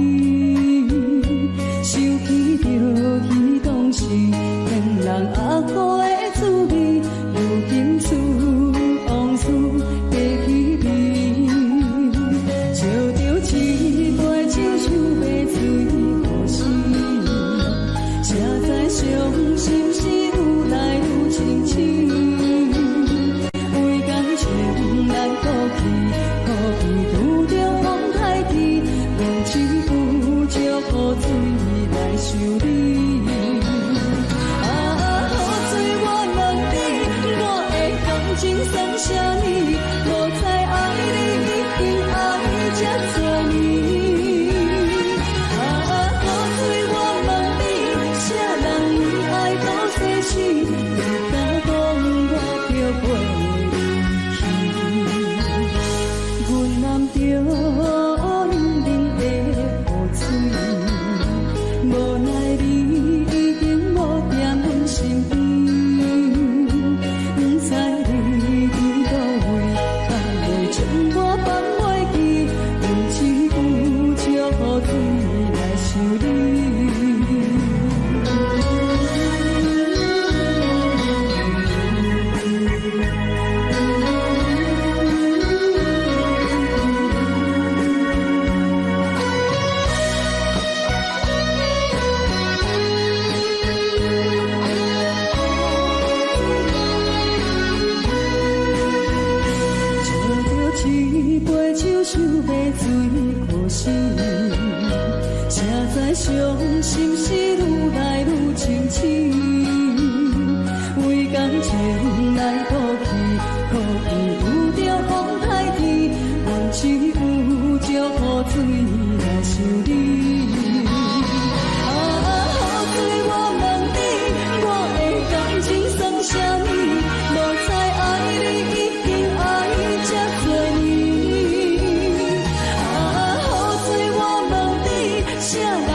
S1: 想起着彼当时骗人阿姑的滋味，如今厝往事加起味，笑着一杯酒想要醉互死，谁知伤心事愈来愈深深，为感情难过去，可比拄着风台起，用一句借雨水来想你。情算啥呢？无知爱你已经爱这多年。雨水我问你，啥人为爱到世死？你敢讲我着陪你去？阮难着冷冷的雨水，无奈你已经无在阮身边。伤心事愈来愈深深，为感情来倒去，可比拄着风台天，阮只有借雨水来想你。雨水我问你，我的感情算啥呢？无知爱你已经爱这多年。雨水我问你，啥人？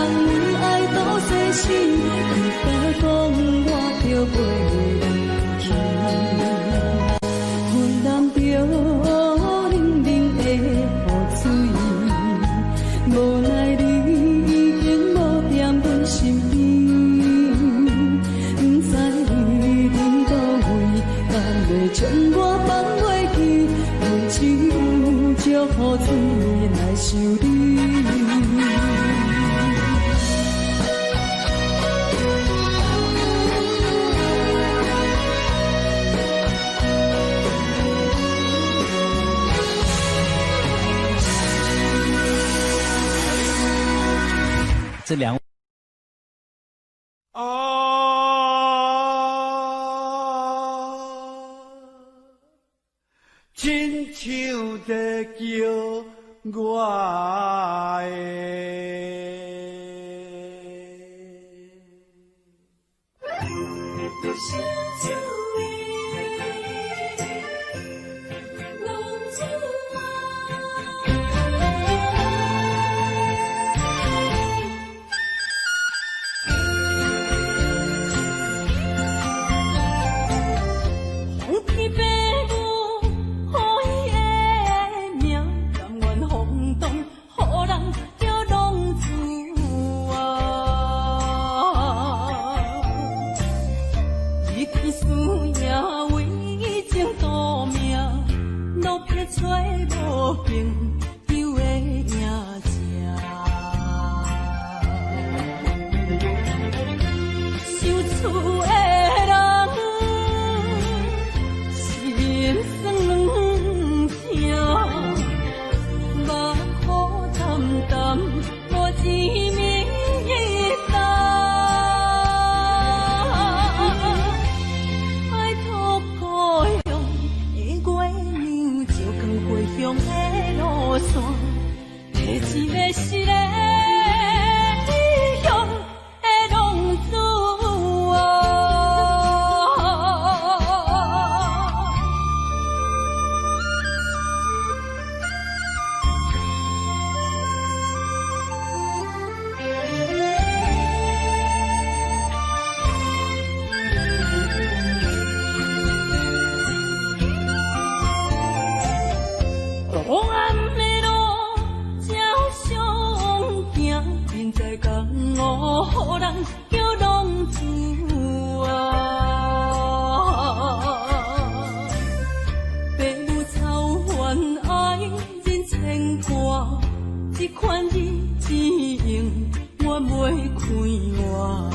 S1: 你敢讲我着陪你去？阮难着冷冷的雨水，无奈你已经无在阮身边。不知你伫倒位，敢袂将我放袂记？阮只有借雨水来想你。
S4: 这两
S3: 亲像在叫我
S1: 这款日子用我袂开活。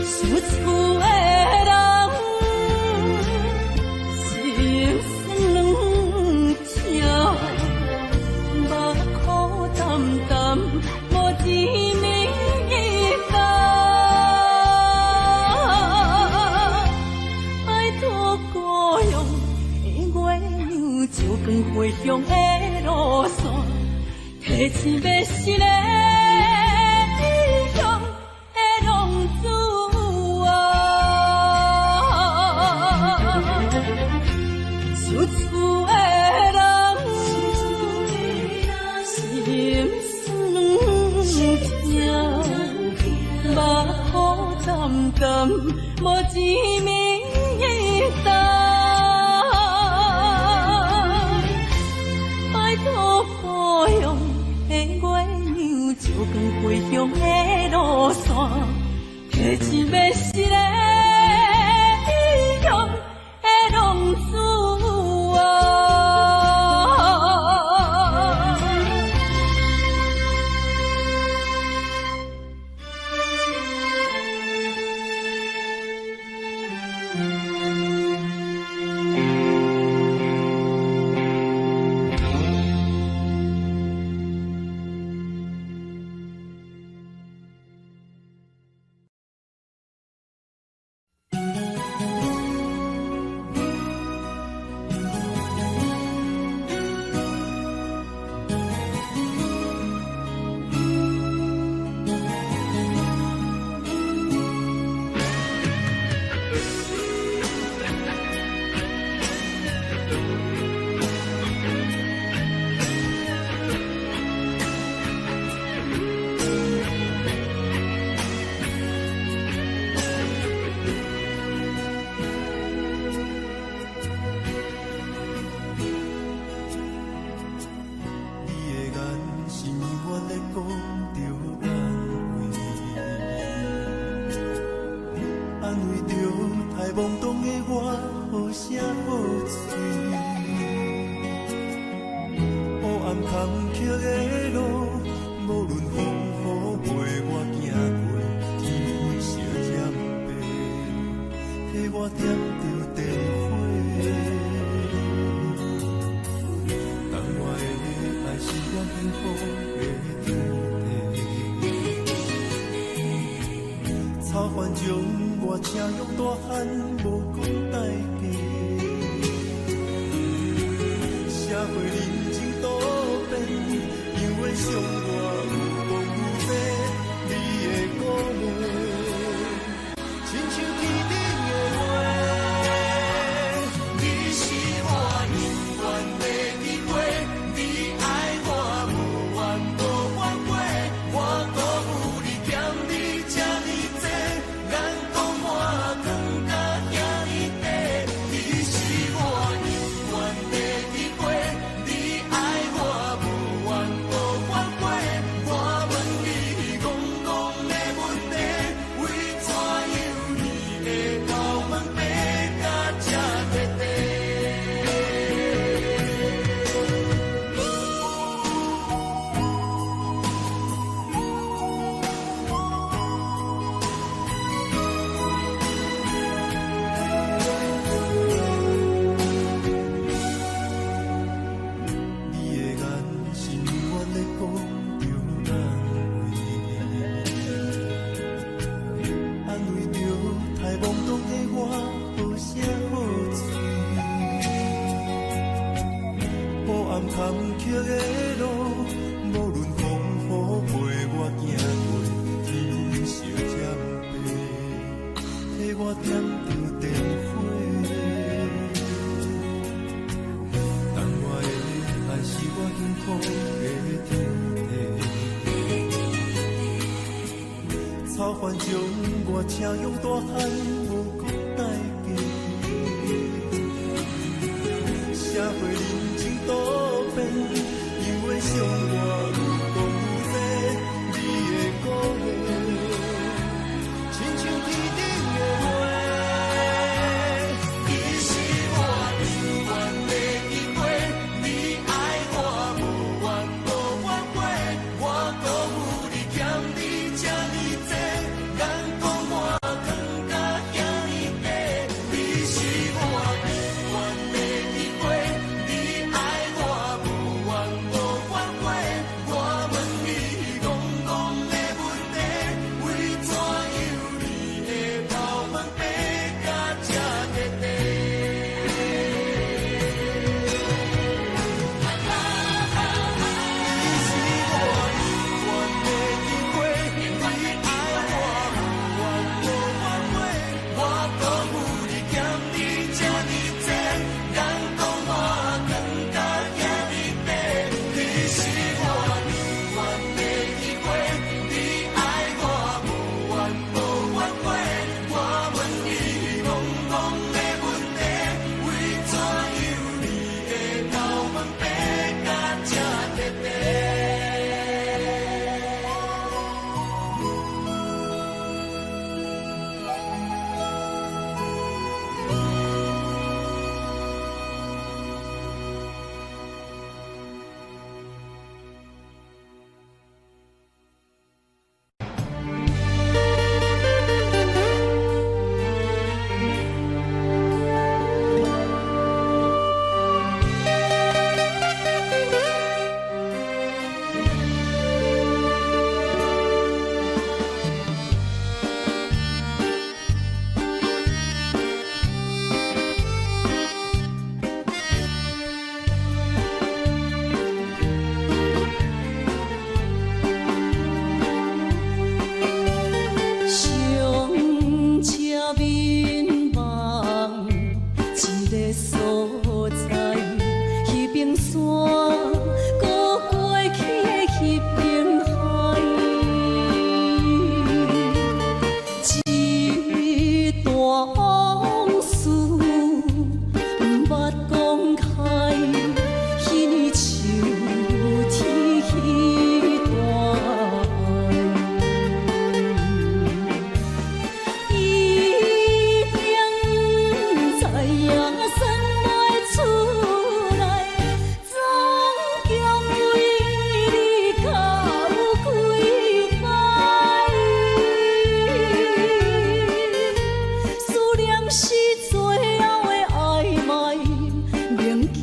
S1: 想厝的人，心酸两条，目苦淡淡，无滋味甘。拜托故乡的月亮，照光回乡的路线，提醒要是个异乡的浪子。想厝的人，心酸两条，目苦淡淡，无滋味甘。拜托故乡的月亮，照光回乡的路线，提醒要是个异乡的浪子。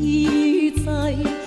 S1: 天在。